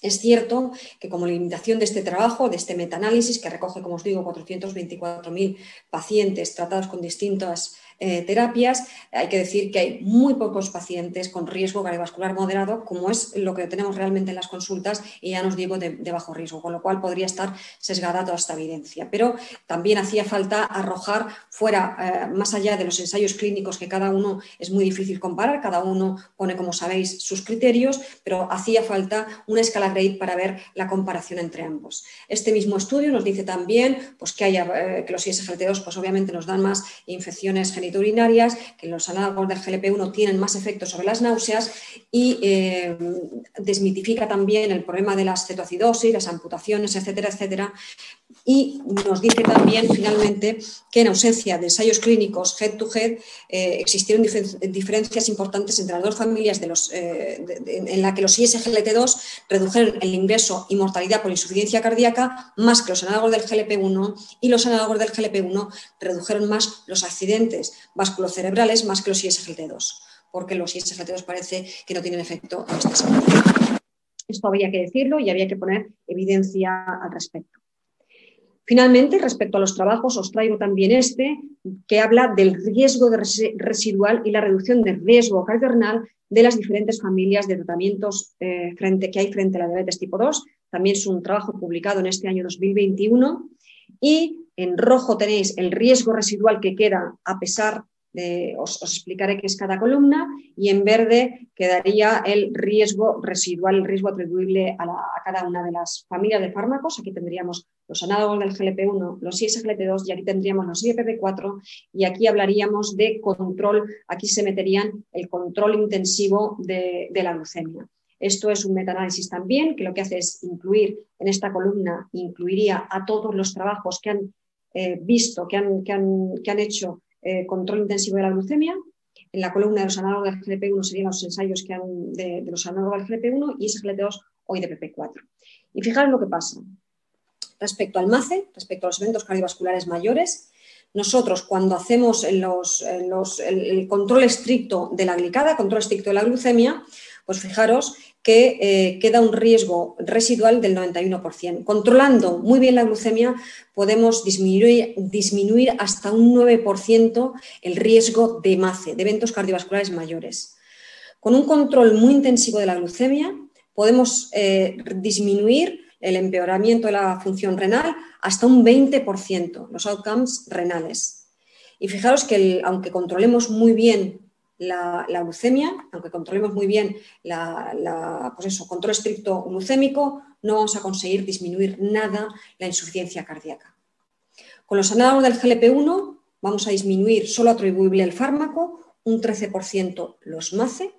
Es cierto que como limitación de este trabajo, de este metaanálisis, que recoge, como os digo, 424.000 pacientes tratados con distintas terapias, hay que decir que hay muy pocos pacientes con riesgo cardiovascular moderado, como es lo que tenemos realmente en las consultas, y ya nos digo de bajo riesgo, con lo cual podría estar sesgada toda esta evidencia. Pero también hacía falta arrojar fuera, más allá de los ensayos clínicos, que cada uno es muy difícil comparar, cada uno pone, como sabéis, sus criterios, pero hacía falta una escala GRADE para ver la comparación entre ambos. Este mismo estudio nos dice también pues, que los ISGLT2 pues, obviamente nos dan más infecciones genitourinarias, que los análogos del GLP-1 tienen más efectos sobre las náuseas y desmitifica también el problema de las cetoacidosis, las amputaciones, etcétera, etcétera. Y nos dice también, finalmente, que en ausencia de ensayos clínicos head-to-head existieron diferencias importantes entre las dos familias en la que los ISGLT2 redujeron el ingreso y mortalidad por insuficiencia cardíaca más que los análogos del GLP-1 y los análogos del GLP-1 redujeron más los accidentes vasculocerebrales más que los ISGLT2. porque los ISGLT2 parece que no tienen efecto en esta salud. Esto había que decirlo y había que poner evidencia al respecto. Finalmente, respecto a los trabajos, os traigo también este, que habla del riesgo residual y la reducción del riesgo cardiorrenal de las diferentes familias de tratamientos que hay frente a la diabetes tipo 2. También es un trabajo publicado en este año 2021. Y en rojo tenéis el riesgo residual que queda a pesar de, os explicaré qué es cada columna, y en verde quedaría el riesgo residual, el riesgo atribuible a cada una de las familias de fármacos. Aquí tendríamos los análogos del GLP-1, los ISGLT2, y aquí tendríamos los IPP4, y aquí hablaríamos de control, aquí se meterían el control intensivo de la glucemia. Esto es un metaanálisis también, que lo que hace es incluir en esta columna, incluiría a todos los trabajos que han visto, que han hecho control intensivo de la glucemia. En la columna de los análogos del GLP-1 serían los ensayos que han de los análogos del GLP-1 y ISGLT2 o IDPP4. Y fijaros lo que pasa. Respecto al MACE, respecto a los eventos cardiovasculares mayores, nosotros cuando hacemos el control estricto de la glicada, control estricto de la glucemia, pues fijaros que queda un riesgo residual del 91%. Controlando muy bien la glucemia podemos disminuir hasta un 9% el riesgo de MACE, de eventos cardiovasculares mayores. Con un control muy intensivo de la glucemia podemos disminuir el empeoramiento de la función renal hasta un 20%, los outcomes renales. Y fijaros que aunque controlemos muy bien la glucemia, aunque controlemos muy bien control estricto glucémico, no vamos a conseguir disminuir nada la insuficiencia cardíaca. Con los análogos del GLP-1 vamos a disminuir, solo atribuible al fármaco, un 13% los MACE,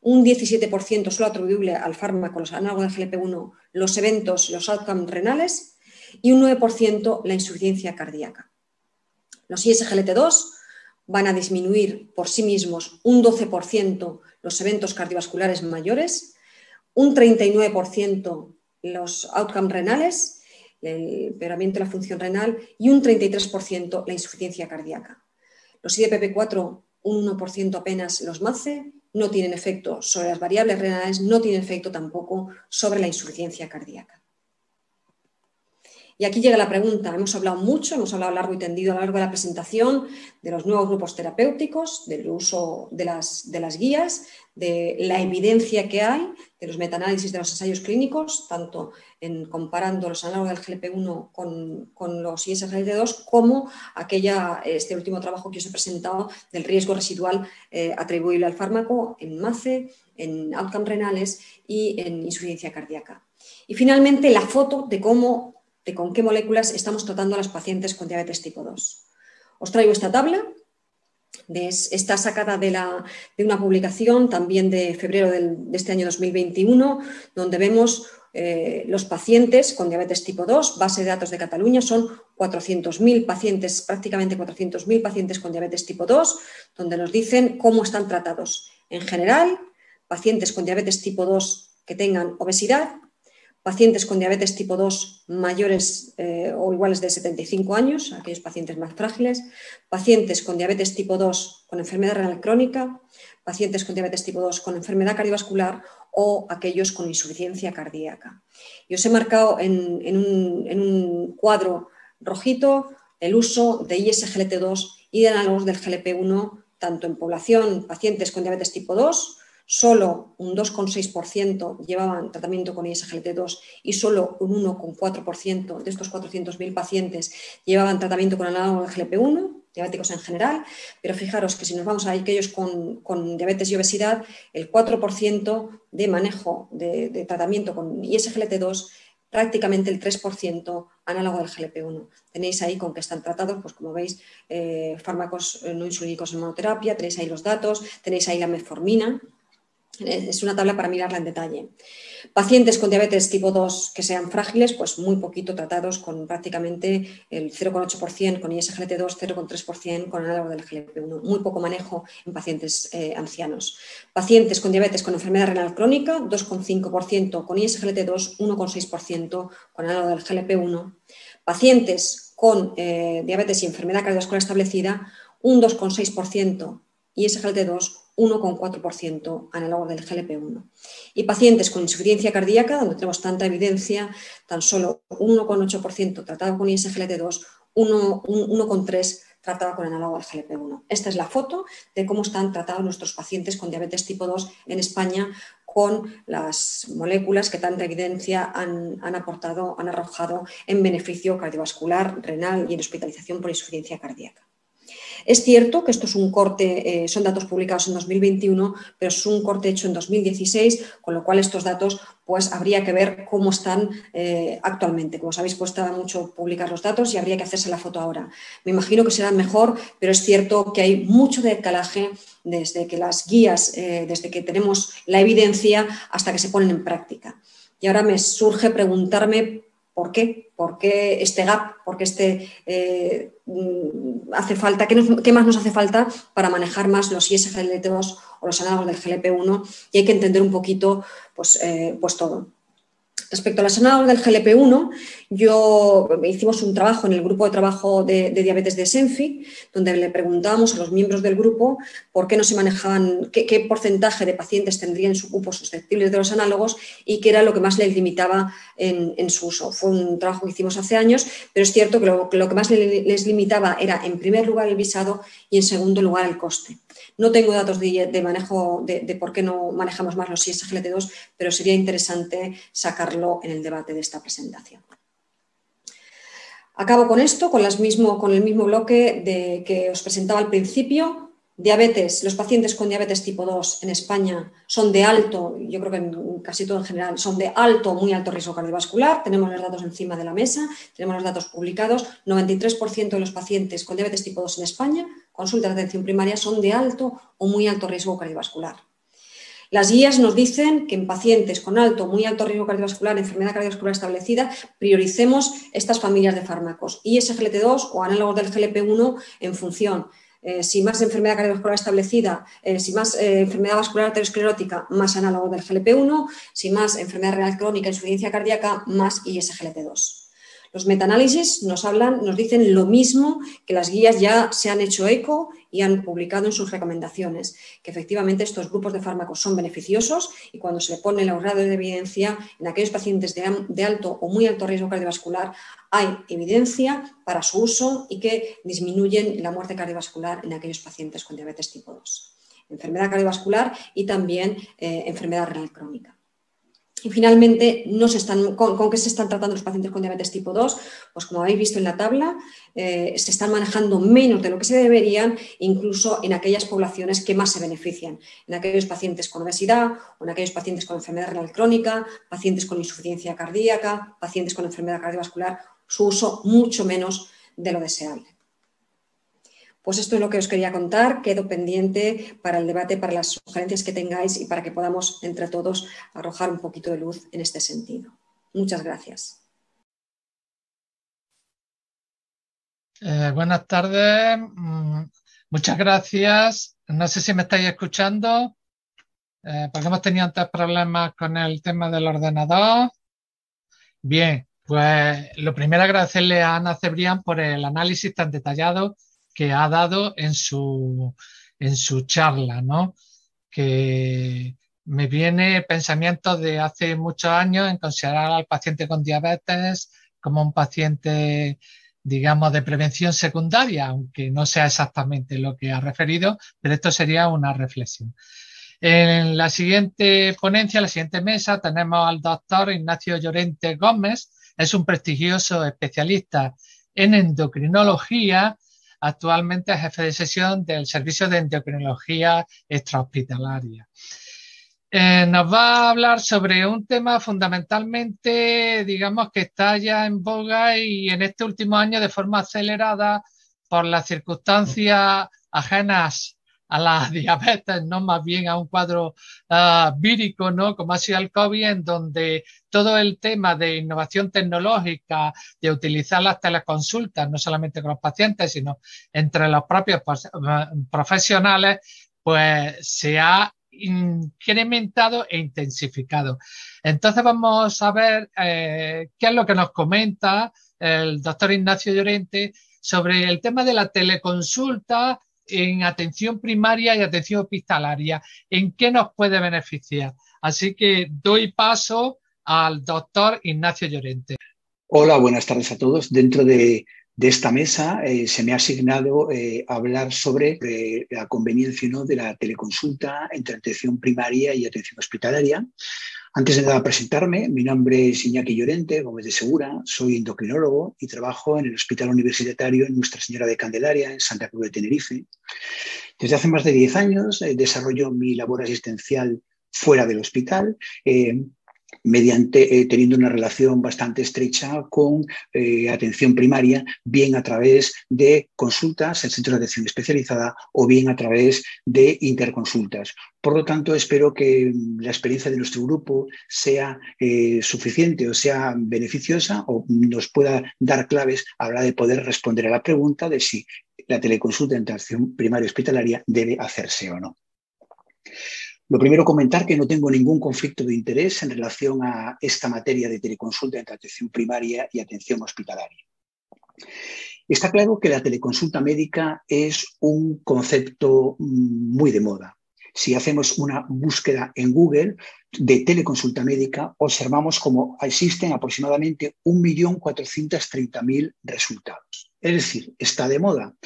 un 17% solo atribuible al fármaco, los análogos del GLP-1, los eventos, los outcomes renales, y un 9% la insuficiencia cardíaca. Los ISGLT2 van a disminuir por sí mismos un 12% los eventos cardiovasculares mayores, un 39% los outcomes renales, el empeoramiento de la función renal, y un 33% la insuficiencia cardíaca. Los IDPP4, un 1% apenas los MACE, no tienen efecto sobre las variables renales, no tienen efecto tampoco sobre la insuficiencia cardíaca. Y aquí llega la pregunta. Hemos hablado mucho, hemos hablado largo y tendido a lo largo de la presentación de los nuevos grupos terapéuticos, del uso de las guías, de la evidencia que hay, de los metaanálisis de los ensayos clínicos, tanto comparando los análogos del GLP-1 con los ISGLT2, como este último trabajo que os he presentado del riesgo residual atribuible al fármaco en MACE, en outcomes renales y en insuficiencia cardíaca. Y finalmente la foto de con qué moléculas estamos tratando a los pacientes con diabetes tipo 2. Os traigo esta tabla, está sacada de una publicación también de febrero de este año 2021, donde vemos los pacientes con diabetes tipo 2, base de datos de Cataluña, son 400.000 pacientes, prácticamente 400.000 pacientes con diabetes tipo 2, donde nos dicen cómo están tratados. En general, pacientes con diabetes tipo 2 que tengan obesidad, pacientes con diabetes tipo 2 mayores o iguales de 75 años, aquellos pacientes más frágiles, pacientes con diabetes tipo 2 con enfermedad renal crónica, pacientes con diabetes tipo 2 con enfermedad cardiovascular o aquellos con insuficiencia cardíaca. Y os he marcado en un cuadro rojito el uso de ISGLT2 y de análogos del GLP-1 tanto en población, pacientes con diabetes tipo 2, solo un 2,6% llevaban tratamiento con ISGLT2 y solo un 1,4% de estos 400.000 pacientes llevaban tratamiento con análogos del GLP-1, diabéticos en general, pero fijaros que si nos vamos a aquellos con diabetes y obesidad, el 4% de manejo de tratamiento con ISGLT2, prácticamente el 3% análogo del GLP-1. Tenéis ahí con qué están tratados, pues como veis, fármacos no insulínicos en monoterapia, tenéis ahí los datos, tenéis ahí la metformina. Es una tabla para mirarla en detalle. Pacientes con diabetes tipo 2 que sean frágiles, pues muy poquito tratados, con prácticamente el 0,8% con ISGLT2, 0,3% con análogo del GLP-1. Muy poco manejo en pacientes ancianos. Pacientes con diabetes con enfermedad renal crónica, 2,5% con ISGLT2, 1,6% con análogo del GLP-1. Pacientes con diabetes y enfermedad cardiovascular establecida, un 2,6% y SGLT2 1,4%, análogos del GLP-1. Y pacientes con insuficiencia cardíaca, donde tenemos tanta evidencia, tan solo 1,8% tratado con ISGLT2, 1,3% tratado con análogo al GLP-1. Esta es la foto de cómo están tratados nuestros pacientes con diabetes tipo 2 en España con las moléculas que tanta evidencia han arrojado en beneficio cardiovascular, renal y en hospitalización por insuficiencia cardíaca. Es cierto que esto es un corte, son datos publicados en 2021, pero es un corte hecho en 2016, con lo cual estos datos pues habría que ver cómo están actualmente. Como sabéis, cuesta mucho publicar los datos y habría que hacerse la foto ahora. Me imagino que será mejor, pero es cierto que hay mucho decalaje desde que las guías, desde que tenemos la evidencia hasta que se ponen en práctica. Y ahora me surge preguntarme ¿por qué? ¿Por qué este gap? ¿Por qué hace falta? ¿Qué más nos hace falta para manejar más los ISGLT2 o los análogos del GLP-1? Y hay que entender un poquito pues todo. Respecto a los análogos del GLP-1, hicimos un trabajo en el grupo de trabajo de diabetes de SENFI, donde le preguntábamos a los miembros del grupo por qué no se manejaban, qué porcentaje de pacientes tendrían su cupo susceptibles de los análogos y qué era lo que más les limitaba en su uso. Fue un trabajo que hicimos hace años, pero es cierto que lo que más les limitaba era, en primer lugar, el visado y, en segundo lugar, el coste. No tengo datos de manejo de por qué no manejamos más los ISGLT2, pero sería interesante sacarlo en el debate de esta presentación. Acabo con esto, con el mismo bloque que os presentaba al principio. Diabetes, los pacientes con diabetes tipo 2 en España son de alto, yo creo que en casi todo en general, son de alto, muy alto riesgo cardiovascular. Tenemos los datos encima de la mesa, tenemos los datos publicados. 93% de los pacientes con diabetes tipo 2 en España, consultas de atención primaria, son de alto o muy alto riesgo cardiovascular. Las guías nos dicen que en pacientes con alto o muy alto riesgo cardiovascular, enfermedad cardiovascular establecida, prioricemos estas familias de fármacos, ISGLT2 o análogos del GLP-1 en función. Si más enfermedad cardiovascular establecida, si más enfermedad vascular arteriosclerótica, más análogo del GLP-1, si más enfermedad renal crónica, insuficiencia cardíaca, más ISGLT2. Los metaanálisis nos dicen lo mismo que las guías ya se han hecho eco y han publicado en sus recomendaciones, que efectivamente estos grupos de fármacos son beneficiosos y cuando se le pone el grado de evidencia en aquellos pacientes de alto o muy alto riesgo cardiovascular, hay evidencia para su uso y que disminuyen la muerte cardiovascular en aquellos pacientes con diabetes tipo 2, enfermedad cardiovascular y también enfermedad renal crónica. Y finalmente, ¿con qué se están tratando los pacientes con diabetes tipo 2? Pues como habéis visto en la tabla, se están manejando menos de lo que se deberían, incluso en aquellas poblaciones que más se benefician, en aquellos pacientes con obesidad o en aquellos pacientes con enfermedad renal crónica, pacientes con insuficiencia cardíaca, pacientes con enfermedad cardiovascular, su uso mucho menos de lo deseable. Pues esto es lo que os quería contar, quedo pendiente para el debate, para las sugerencias que tengáis y para que podamos entre todos arrojar un poquito de luz en este sentido. Muchas gracias. Buenas tardes, muchas gracias. No sé si me estáis escuchando, porque hemos tenido antes problemas con el tema del ordenador. Bien, pues lo primero agradecerle a Ana Cebrián por el análisis tan detallado que ha dado en su charla, ¿no? Que me viene pensamientos de hace muchos años en considerar al paciente con diabetes como un paciente, digamos, de prevención secundaria, aunque no sea exactamente lo que ha referido, pero esto sería una reflexión. En la siguiente ponencia, la siguiente mesa, tenemos al doctor Ignacio Llorente Gómez. Es un prestigioso especialista en endocrinología. Actualmente es jefe de sesión del Servicio de Endocrinología Extrahospitalaria. Nos va a hablar sobre un tema fundamentalmente, digamos, que está ya en boga y en este último año de forma acelerada por las circunstancias ajenas a la diabetes, no más bien a un cuadro vírico, ¿no? Como ha sido el COVID, en donde todo el tema de innovación tecnológica, de utilizar las teleconsultas, no solamente con los pacientes, sino entre los propios profesionales, pues se ha incrementado e intensificado. Entonces vamos a ver qué es lo que nos comenta el doctor Ignacio Llorente sobre el tema de la teleconsulta en atención primaria y atención hospitalaria. ¿En qué nos puede beneficiar? Así que doy paso al doctor Ignacio Llorente. Hola, buenas tardes a todos. Dentro de esta mesa se me ha asignado hablar sobre la conveniencia o no de la teleconsulta entre atención primaria y atención hospitalaria. Antes de nada presentarme, mi nombre es Iñaki Llorente Gómez de Segura, soy endocrinólogo y trabajo en el Hospital Universitario Nuestra Señora de Candelaria, en Santa Cruz de Tenerife. Desde hace más de 10 años desarrollo mi labor asistencial fuera del hospital, teniendo una relación bastante estrecha con atención primaria, bien a través de consultas en centros de atención especializada o bien a través de interconsultas. Por lo tanto, espero que la experiencia de nuestro grupo sea suficiente o sea beneficiosa o nos pueda dar claves a la hora de poder responder a la pregunta de si la teleconsulta en atención primaria hospitalaria debe hacerse o no. Lo primero, comentar que no tengo ningún conflicto de interés en relación a esta materia de teleconsulta entre atención primaria y atención hospitalaria. Está claro que la teleconsulta médica es un concepto muy de moda. Si hacemos una búsqueda en Google de teleconsulta médica, observamos cómo existen aproximadamente 1.430.000 resultados. Es decir, está de moda.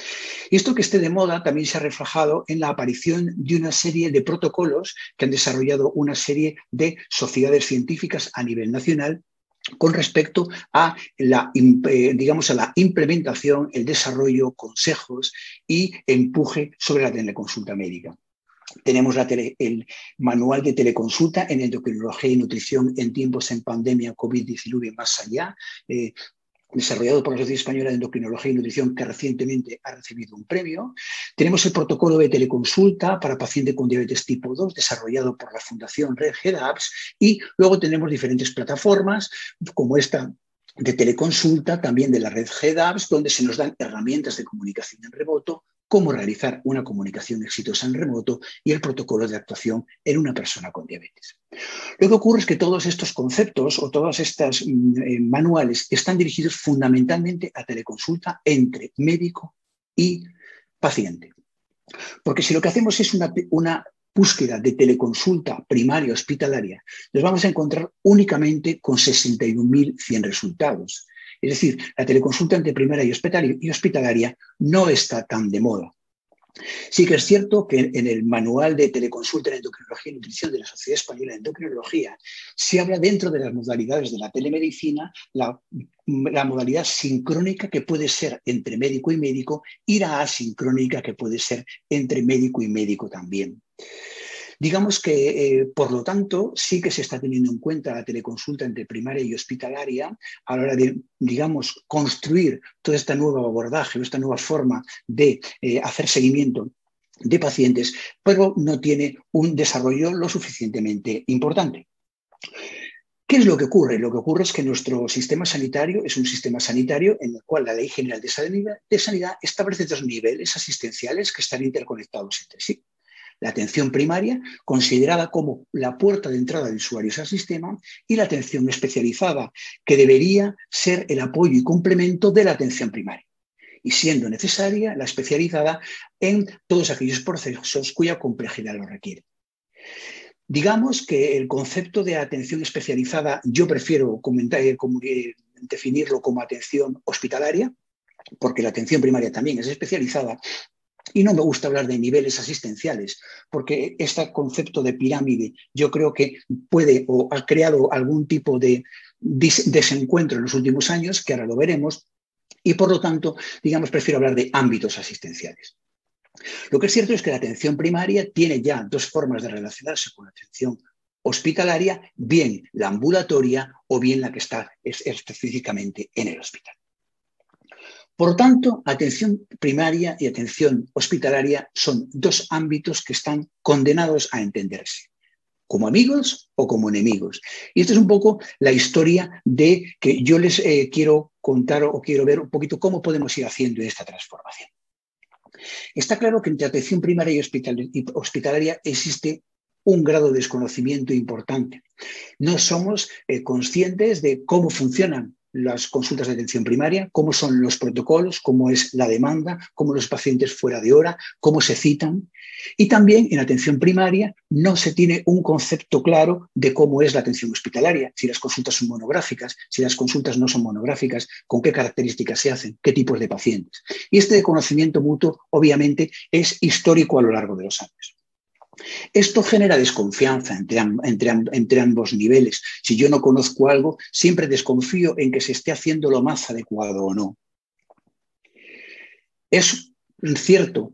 Y esto que esté de moda también se ha reflejado en la aparición de una serie de protocolos que han desarrollado una serie de sociedades científicas a nivel nacional con respecto a la implementación, el desarrollo, consejos y empuje sobre la teleconsulta médica. Tenemos el manual de teleconsulta en endocrinología y nutrición en tiempos en pandemia, COVID-19 y más allá, desarrollado por la Sociedad Española de Endocrinología y Nutrición, que recientemente ha recibido un premio. Tenemos el protocolo de teleconsulta para pacientes con diabetes tipo 2, desarrollado por la Fundación Red GEDAPS, y luego tenemos diferentes plataformas, como esta de teleconsulta, también de la Red GEDAPS, donde se nos dan herramientas de comunicación en remoto, cómo realizar una comunicación exitosa en remoto y el protocolo de actuación en una persona con diabetes. Lo que ocurre es que todos estos conceptos o todos estos manuales están dirigidos fundamentalmente a teleconsulta entre médico y paciente. Porque si lo que hacemos es una búsqueda de teleconsulta primaria hospitalaria, nos vamos a encontrar únicamente con 61.100 resultados. Es decir, la teleconsulta entre primaria y hospitalaria no está tan de moda. Sí que es cierto que en el manual de teleconsulta en endocrinología y nutrición de la Sociedad Española de Endocrinología se habla dentro de las modalidades de la telemedicina, la modalidad sincrónica que puede ser entre médico y médico y la asincrónica que puede ser entre médico y médico también. Digamos que, por lo tanto, sí que se está teniendo en cuenta la teleconsulta entre primaria y hospitalaria a la hora de, digamos, construir todo este nuevo abordaje, esta nueva forma de hacer seguimiento de pacientes, pero no tiene un desarrollo lo suficientemente importante. ¿Qué es lo que ocurre? Lo que ocurre es que nuestro sistema sanitario es un sistema sanitario en el cual la Ley General de Sanidad establece 2 niveles asistenciales que están interconectados entre sí. La atención primaria, considerada como la puerta de entrada de usuarios al sistema, y la atención especializada, que debería ser el apoyo y complemento de la atención primaria, y siendo necesaria la especializada en todos aquellos procesos cuya complejidad lo requiere. Digamos que el concepto de atención especializada yo prefiero definirlo como atención hospitalaria, porque la atención primaria también es especializada. Y no me gusta hablar de niveles asistenciales, porque este concepto de pirámide yo creo que puede o ha creado algún tipo de desencuentro en los últimos años, que ahora lo veremos, y por lo tanto, digamos, prefiero hablar de ámbitos asistenciales. Lo que es cierto es que la atención primaria tiene ya 2 formas de relacionarse con la atención hospitalaria, bien la ambulatoria o bien la que está específicamente en el hospital. Por lo tanto, atención primaria y atención hospitalaria son 2 ámbitos que están condenados a entenderse, como amigos o como enemigos. Y esta es un poco la historia de que yo les quiero contar o quiero ver un poquito cómo podemos ir haciendo esta transformación. Está claro que entre atención primaria y hospitalaria existe un grado de desconocimiento importante. No somos conscientes de cómo funcionan las consultas de atención primaria, cómo son los protocolos, cómo es la demanda, cómo los pacientes fuera de hora, cómo se citan. Y también en atención primaria no se tiene un concepto claro de cómo es la atención hospitalaria, si las consultas son monográficas, si las consultas no son monográficas, con qué características se hacen, qué tipos de pacientes. Y este conocimiento mutuo, obviamente, es histórico a lo largo de los años. Esto genera desconfianza entre ambos niveles. Si yo no conozco algo, siempre desconfío en que se esté haciendo lo más adecuado o no. Es cierto,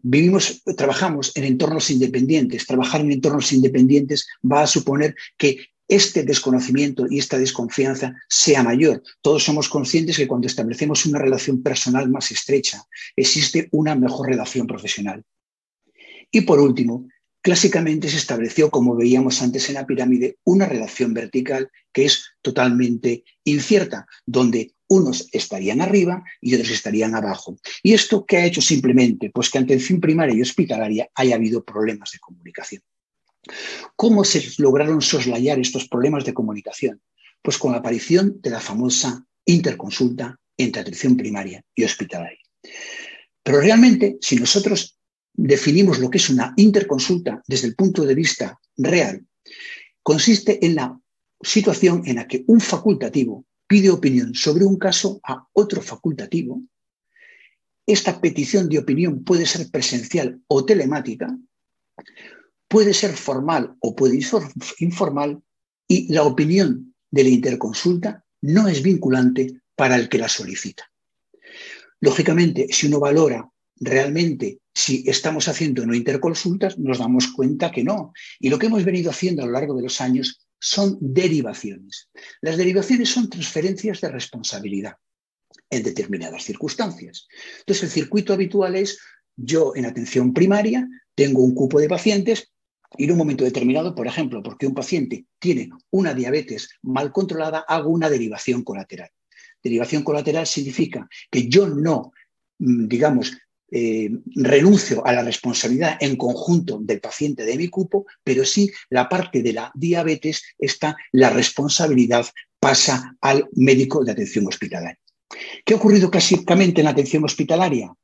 trabajamos en entornos independientes. Trabajar en entornos independientes va a suponer que este desconocimiento y esta desconfianza sea mayor. Todos somos conscientes que cuando establecemos una relación personal más estrecha, existe una mejor relación profesional. Y por último, clásicamente se estableció, como veíamos antes en la pirámide, una relación vertical que es totalmente incierta, donde unos estarían arriba y otros estarían abajo. ¿Y esto qué ha hecho simplemente? Pues que en atención primaria y hospitalaria haya habido problemas de comunicación. ¿Cómo se lograron soslayar estos problemas de comunicación? Pues con la aparición de la famosa interconsulta entre atención primaria y hospitalaria. Pero realmente, si nosotros definimos lo que es una interconsulta desde el punto de vista real, consiste en la situación en la que un facultativo pide opinión sobre un caso a otro facultativo. Esta petición de opinión puede ser presencial o telemática, puede ser formal o puede ser informal, y la opinión de la interconsulta no es vinculante para el que la solicita. Lógicamente, si uno valora realmente si estamos haciendo no interconsultas, nos damos cuenta que no. Y lo que hemos venido haciendo a lo largo de los años son derivaciones. Las derivaciones son transferencias de responsabilidad en determinadas circunstancias. Entonces, el circuito habitual es: yo en atención primaria tengo un cupo de pacientes y en un momento determinado, por ejemplo, porque un paciente tiene una diabetes mal controlada, hago una derivación colateral. Derivación colateral significa que yo no, digamos, renuncio a la responsabilidad en conjunto del paciente de mi cupo, pero sí la parte de la diabetes, la responsabilidad pasa al médico de atención hospitalaria. ¿Qué ha ocurrido clásicamente en la atención hospitalaria?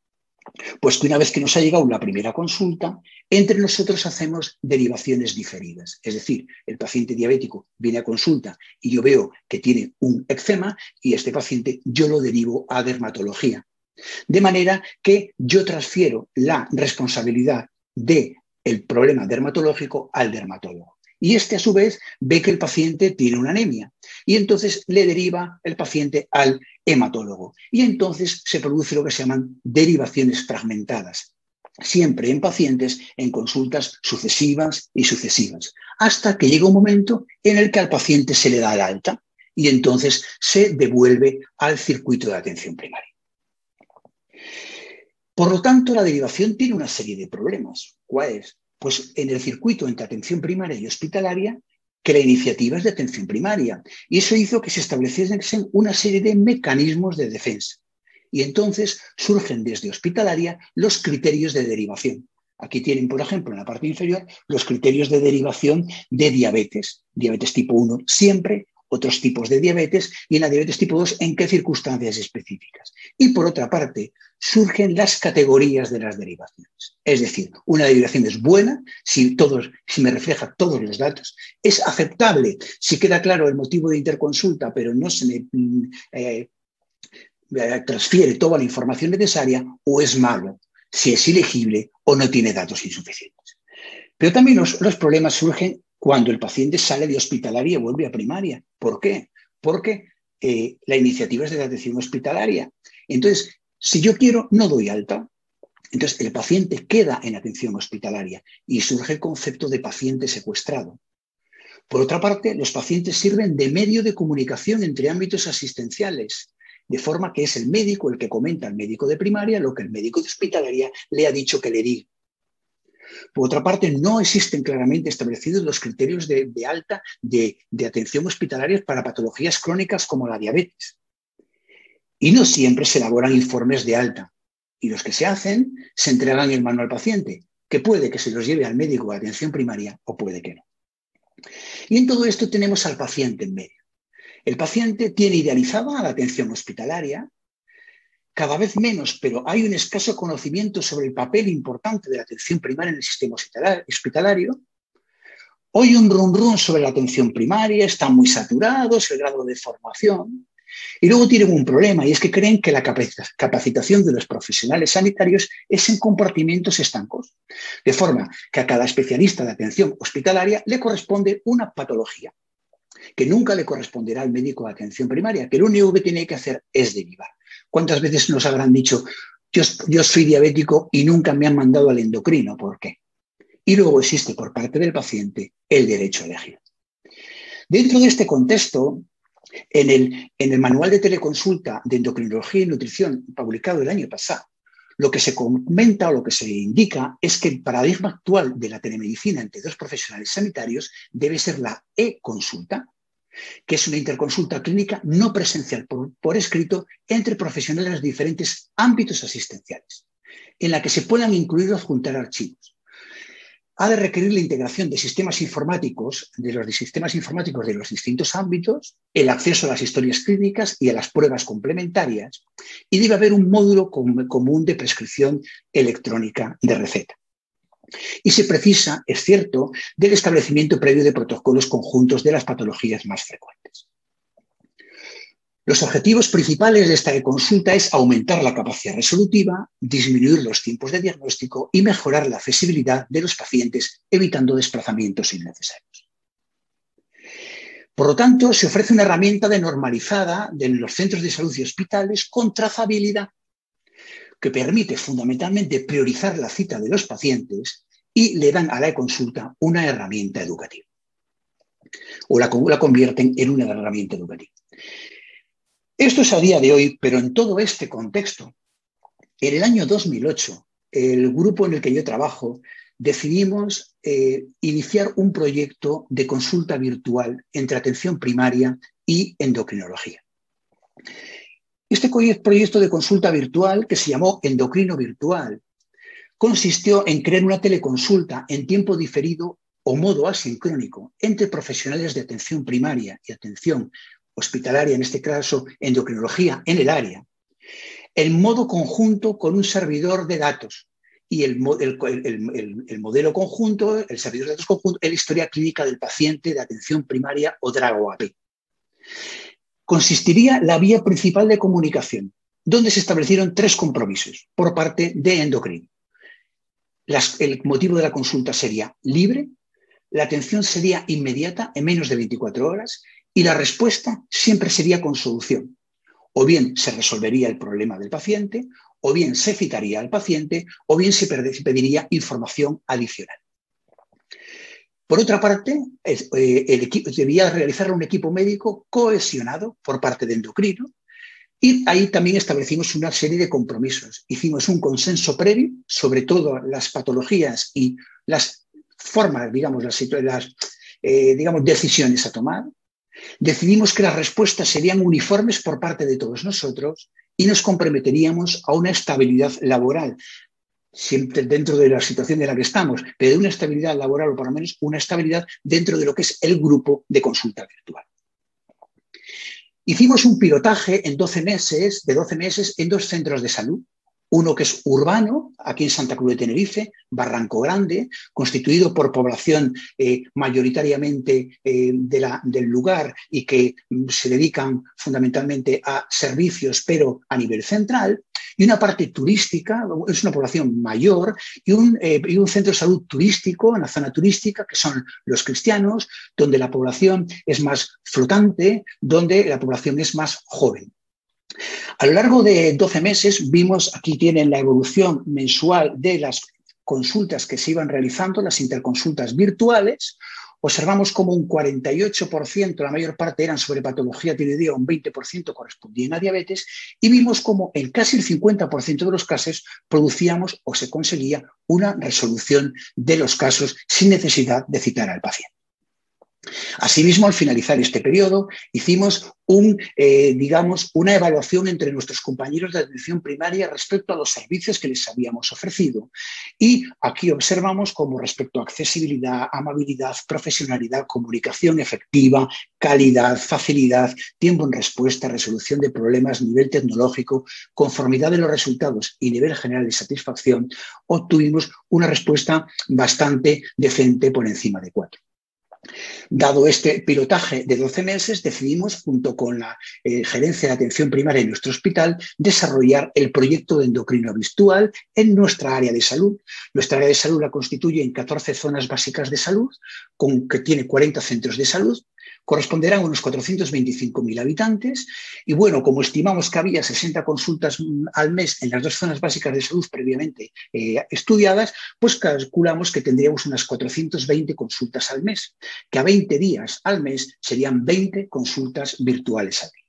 Pues que una vez que nos ha llegado la primera consulta, entre nosotros hacemos derivaciones diferidas. Es decir, el paciente diabético viene a consulta y yo veo que tiene un eczema y este paciente yo lo derivo a dermatología. De manera que yo transfiero la responsabilidad del problema dermatológico al dermatólogo. Y este, a su vez, ve que el paciente tiene una anemia y entonces le deriva el paciente al hematólogo. Y entonces se produce lo que se llaman derivaciones fragmentadas, siempre en pacientes en consultas sucesivas y sucesivas, hasta que llega un momento en el que al paciente se le da el alta y entonces se devuelve al circuito de atención primaria. Por lo tanto, la derivación tiene una serie de problemas. ¿Cuáles? Pues en el circuito entre atención primaria y hospitalaria, que la iniciativa es de atención primaria. Y eso hizo que se estableciesen una serie de mecanismos de defensa. Y entonces surgen desde hospitalaria los criterios de derivación. Aquí tienen, por ejemplo, en la parte inferior, los criterios de derivación de diabetes. Diabetes tipo 1 siempre, otros tipos de diabetes, y en la diabetes tipo 2 en qué circunstancias específicas. Y por otra parte, surgen las categorías de las derivaciones. Es decir, una derivación es buena si me refleja todos los datos, es aceptable si queda claro el motivo de interconsulta, pero no se me transfiere toda la información necesaria, o es malo si es ilegible o no tiene datos insuficientes. Pero también los problemas surgen cuando el paciente sale de hospitalaria y vuelve a primaria. ¿Por qué? Porque la iniciativa es de la atención hospitalaria. Entonces, si yo quiero, no doy alta. Entonces, el paciente queda en atención hospitalaria y surge el concepto de paciente secuestrado. Por otra parte, los pacientes sirven de medio de comunicación entre ámbitos asistenciales, de forma que es el médico el que comenta al médico de primaria lo que el médico de hospitalaria le ha dicho que le diga. Por otra parte, no existen claramente establecidos los criterios de alta de atención hospitalaria para patologías crónicas como la diabetes. Y no siempre se elaboran informes de alta. Y los que se hacen se entregan en mano al paciente, que puede que se los lleve al médico de atención primaria o puede que no. Y en todo esto tenemos al paciente en medio. El paciente tiene idealizada la atención hospitalaria, cada vez menos, pero hay un escaso conocimiento sobre el papel importante de la atención primaria en el sistema hospitalario. Hoy un rum sobre la atención primaria, están muy saturados, el grado de formación. Y luego tienen un problema, y es que creen que la capacitación de los profesionales sanitarios es en compartimentos estancos, de forma que a cada especialista de atención hospitalaria le corresponde una patología, que nunca le corresponderá al médico de atención primaria, que lo único que tiene que hacer es derivar. ¿Cuántas veces nos habrán dicho, yo soy diabético y nunca me han mandado al endocrino? ¿Por qué? Y luego existe por parte del paciente el derecho a elegir. Dentro de este contexto, en el manual de teleconsulta de endocrinología y nutrición publicado el año pasado, lo que se comenta o lo que se indica es que el paradigma actual de la telemedicina entre dos profesionales sanitarios debe ser la e-consulta, que es una interconsulta clínica no presencial por escrito entre profesionales de diferentes ámbitos asistenciales, en la que se puedan incluir o juntar archivos. Ha de requerir la integración de sistemas informáticos, de los distintos ámbitos, el acceso a las historias clínicas y a las pruebas complementarias, y debe haber un módulo común de prescripción electrónica de receta. Y se precisa, es cierto, del establecimiento previo de protocolos conjuntos de las patologías más frecuentes. Los objetivos principales de esta consulta es aumentar la capacidad resolutiva, disminuir los tiempos de diagnóstico y mejorar la accesibilidad de los pacientes, evitando desplazamientos innecesarios. Por lo tanto, se ofrece una herramienta normalizada en los centros de salud y hospitales con trazabilidad, que permite fundamentalmente priorizar la cita de los pacientes y le dan a la e-consulta una herramienta educativa. O la convierten en una herramienta educativa. Esto es a día de hoy, pero en todo este contexto, en el año 2008, el grupo en el que yo trabajo, decidimos iniciar un proyecto de consulta virtual entre atención primaria y endocrinología. Este proyecto de consulta virtual, que se llamó Endocrino Virtual, consistió en crear una teleconsulta en tiempo diferido o modo asincrónico entre profesionales de atención primaria y atención hospitalaria, en este caso endocrinología en el área, en modo conjunto con un servidor de datos y el modelo conjunto, el servidor de datos conjunto, es la historia clínica del paciente de atención primaria o DRAG-OAP. Consistiría la vía principal de comunicación, donde se establecieron 3 compromisos por parte de endocrino. El motivo de la consulta sería libre, la atención sería inmediata en menos de 24 horas y la respuesta siempre sería con solución. O bien se resolvería el problema del paciente, o bien se citaría al paciente, o bien se pediría información adicional. Por otra parte, el equipo debía realizar un equipo médico cohesionado por parte de endocrino y ahí también establecimos una serie de compromisos. Hicimos un consenso previo sobre todas las patologías y las formas, digamos, digamos, decisiones a tomar. Decidimos que las respuestas serían uniformes por parte de todos nosotros y nos comprometeríamos a una estabilidad laboral, siempre dentro de la situación en la que estamos, pero de una estabilidad laboral o por lo menos una estabilidad dentro de lo que es el grupo de consulta virtual. Hicimos un pilotaje de 12 meses en 2 centros de salud. Uno que es urbano, aquí en Santa Cruz de Tenerife, Barranco Grande, constituido por población mayoritariamente del lugar y que se dedican fundamentalmente a servicios, pero a nivel central, y una parte turística, es una población mayor, y un centro de salud turístico, en la zona turística, que son los cristianos, donde la población es más flotante, donde la población es más joven. A lo largo de 12 meses vimos, aquí tienen la evolución mensual de las consultas que se iban realizando, las interconsultas virtuales. Observamos como un 48%, la mayor parte eran sobre patología tiroidea, un 20% correspondían a diabetes, y vimos como en casi el 50% de los casos producíamos o se conseguía una resolución de los casos sin necesidad de citar al paciente. Asimismo, al finalizar este periodo, hicimos una evaluación entre nuestros compañeros de atención primaria respecto a los servicios que les habíamos ofrecido. Y aquí observamos cómo respecto a accesibilidad, amabilidad, profesionalidad, comunicación efectiva, calidad, facilidad, tiempo en respuesta, resolución de problemas, nivel tecnológico, conformidad de los resultados y nivel general de satisfacción, obtuvimos una respuesta bastante decente por encima de 4. Dado este pilotaje de 12 meses, decidimos, junto con la gerencia de atención primaria en nuestro hospital, desarrollar el proyecto de endocrino virtual en nuestra área de salud. Nuestra área de salud la constituye en 14 zonas básicas de salud, que tiene 40 centros de salud. Corresponderán a unos 425.000 habitantes y bueno, como estimamos que había 60 consultas al mes en las 2 zonas básicas de salud previamente estudiadas, pues calculamos que tendríamos unas 420 consultas al mes, que a 20 días al mes serían 20 consultas virtuales al día.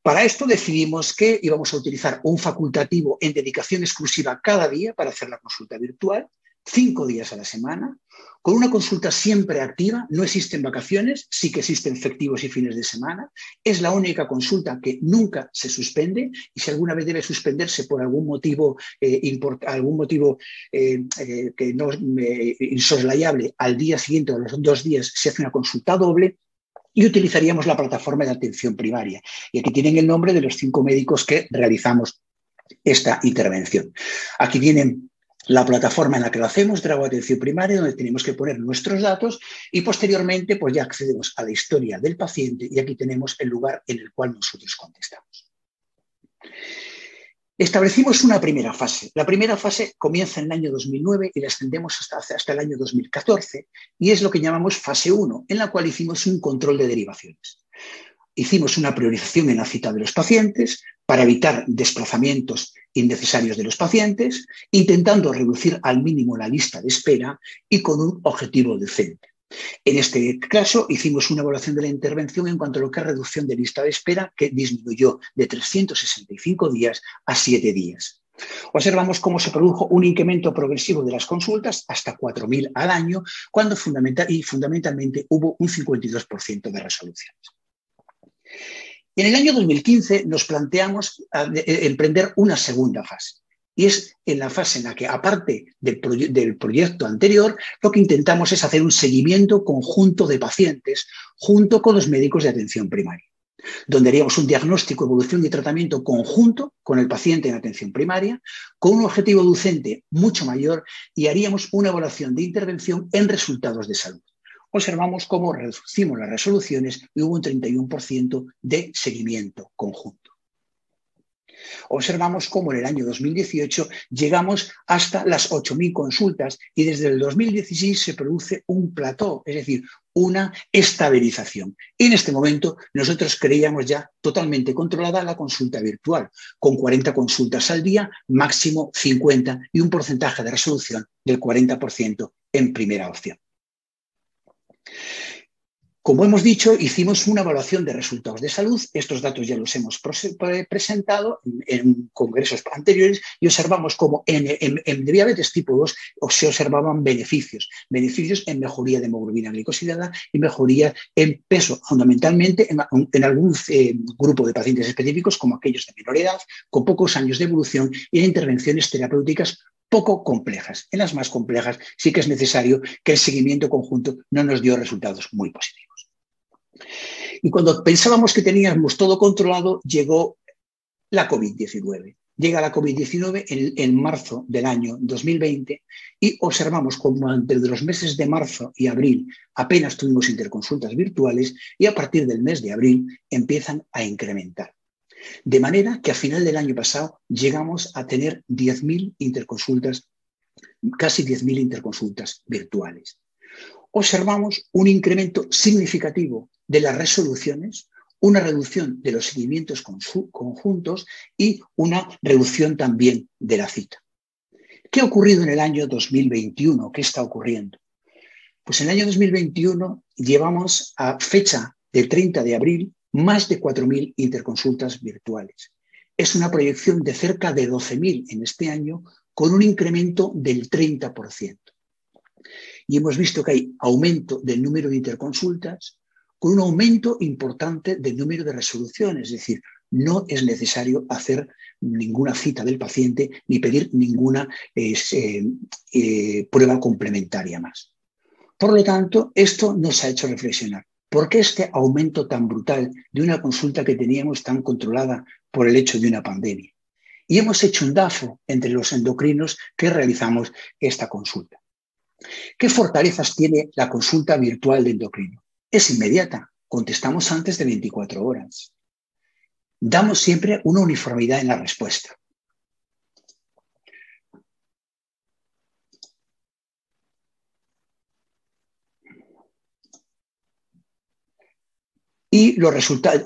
Para esto decidimos que íbamos a utilizar un facultativo en dedicación exclusiva cada día para hacer la consulta virtual, 5 días a la semana, con una consulta siempre activa. No existen vacaciones, sí que existen festivos y fines de semana. Es la única consulta que nunca se suspende y si alguna vez debe suspenderse por algún motivo, que no insoslayable, al día siguiente o a los 2 días se hace una consulta doble. Y utilizaríamos la plataforma de atención primaria. Y aquí tienen el nombre de los 5 médicos que realizamos esta intervención. Aquí tienen la plataforma en la que lo hacemos, de la atención primaria, donde tenemos que poner nuestros datos y posteriormente pues ya accedemos a la historia del paciente y aquí tenemos el lugar en el cual nosotros contestamos. Establecimos una primera fase. La primera fase comienza en el año 2009 y la extendemos hasta el año 2014 y es lo que llamamos fase 1, en la cual hicimos un control de derivaciones. Hicimos una priorización en la cita de los pacientes para evitar desplazamientos innecesarios de los pacientes, intentando reducir al mínimo la lista de espera y con un objetivo decente. En este caso, hicimos una evaluación de la intervención en cuanto a lo que es reducción de lista de espera, que disminuyó de 365 días a 7 días. Observamos cómo se produjo un incremento progresivo de las consultas hasta 4.000 al año, cuando fundamentalmente hubo un 52% de resoluciones. En el año 2015 nos planteamos emprender una segunda fase. Y es en la fase en la que, aparte del proyecto anterior, lo que intentamos es hacer un seguimiento conjunto de pacientes junto con los médicos de atención primaria, donde haríamos un diagnóstico, evolución y tratamiento conjunto con el paciente en atención primaria, con un objetivo docente mucho mayor y haríamos una evaluación de intervención en resultados de salud. Observamos cómo reducimos las resoluciones y hubo un 31% de seguimiento conjunto. Observamos cómo en el año 2018 llegamos hasta las 8.000 consultas y desde el 2016 se produce un plató, es decir, una estabilización. En este momento nosotros creíamos ya totalmente controlada la consulta virtual, con 40 consultas al día, máximo 50 y un porcentaje de resolución del 40% en primera opción. Como hemos dicho, hicimos una evaluación de resultados de salud. Estos datos ya los hemos presentado en congresos anteriores y observamos cómo en diabetes tipo 2 se observaban beneficios en mejoría de hemoglobina glicosilada y mejoría en peso, fundamentalmente en algún grupo de pacientes específicos, como aquellos de menor edad, con pocos años de evolución y en intervenciones terapéuticas poco complejas. En las más complejas sí que es necesario que el seguimiento conjunto no nos dio resultados muy positivos. Y cuando pensábamos que teníamos todo controlado, llegó la COVID-19. Llega la COVID-19 en marzo del año 2020 y observamos como entre los meses de marzo y abril apenas tuvimos interconsultas virtuales y a partir del mes de abril empiezan a incrementar. De manera que a final del año pasado llegamos a tener 10.000 interconsultas, casi 10.000 interconsultas virtuales. Observamos un incremento significativo de las resoluciones, una reducción de los seguimientos conjuntos y una reducción también de la cita. ¿Qué ha ocurrido en el año 2021? ¿Qué está ocurriendo? Pues en el año 2021 llevamos a fecha del 30 de abril más de 4.000 interconsultas virtuales. Es una proyección de cerca de 12.000 en este año con un incremento del 30%. y hemos visto que hay aumento del número de interconsultas con un aumento importante del número de resoluciones. Es decir, no es necesario hacer ninguna cita del paciente ni pedir ninguna prueba complementaria más. Por lo tanto, esto nos ha hecho reflexionar. ¿Por qué este aumento tan brutal de una consulta que teníamos tan controlada por el hecho de una pandemia? Y hemos hecho un DAFO entre los endocrinos que realizamos esta consulta. ¿Qué fortalezas tiene la consulta virtual de endocrino? Es inmediata, contestamos antes de 24 horas. Damos siempre una uniformidad en la respuesta. Y los resultados,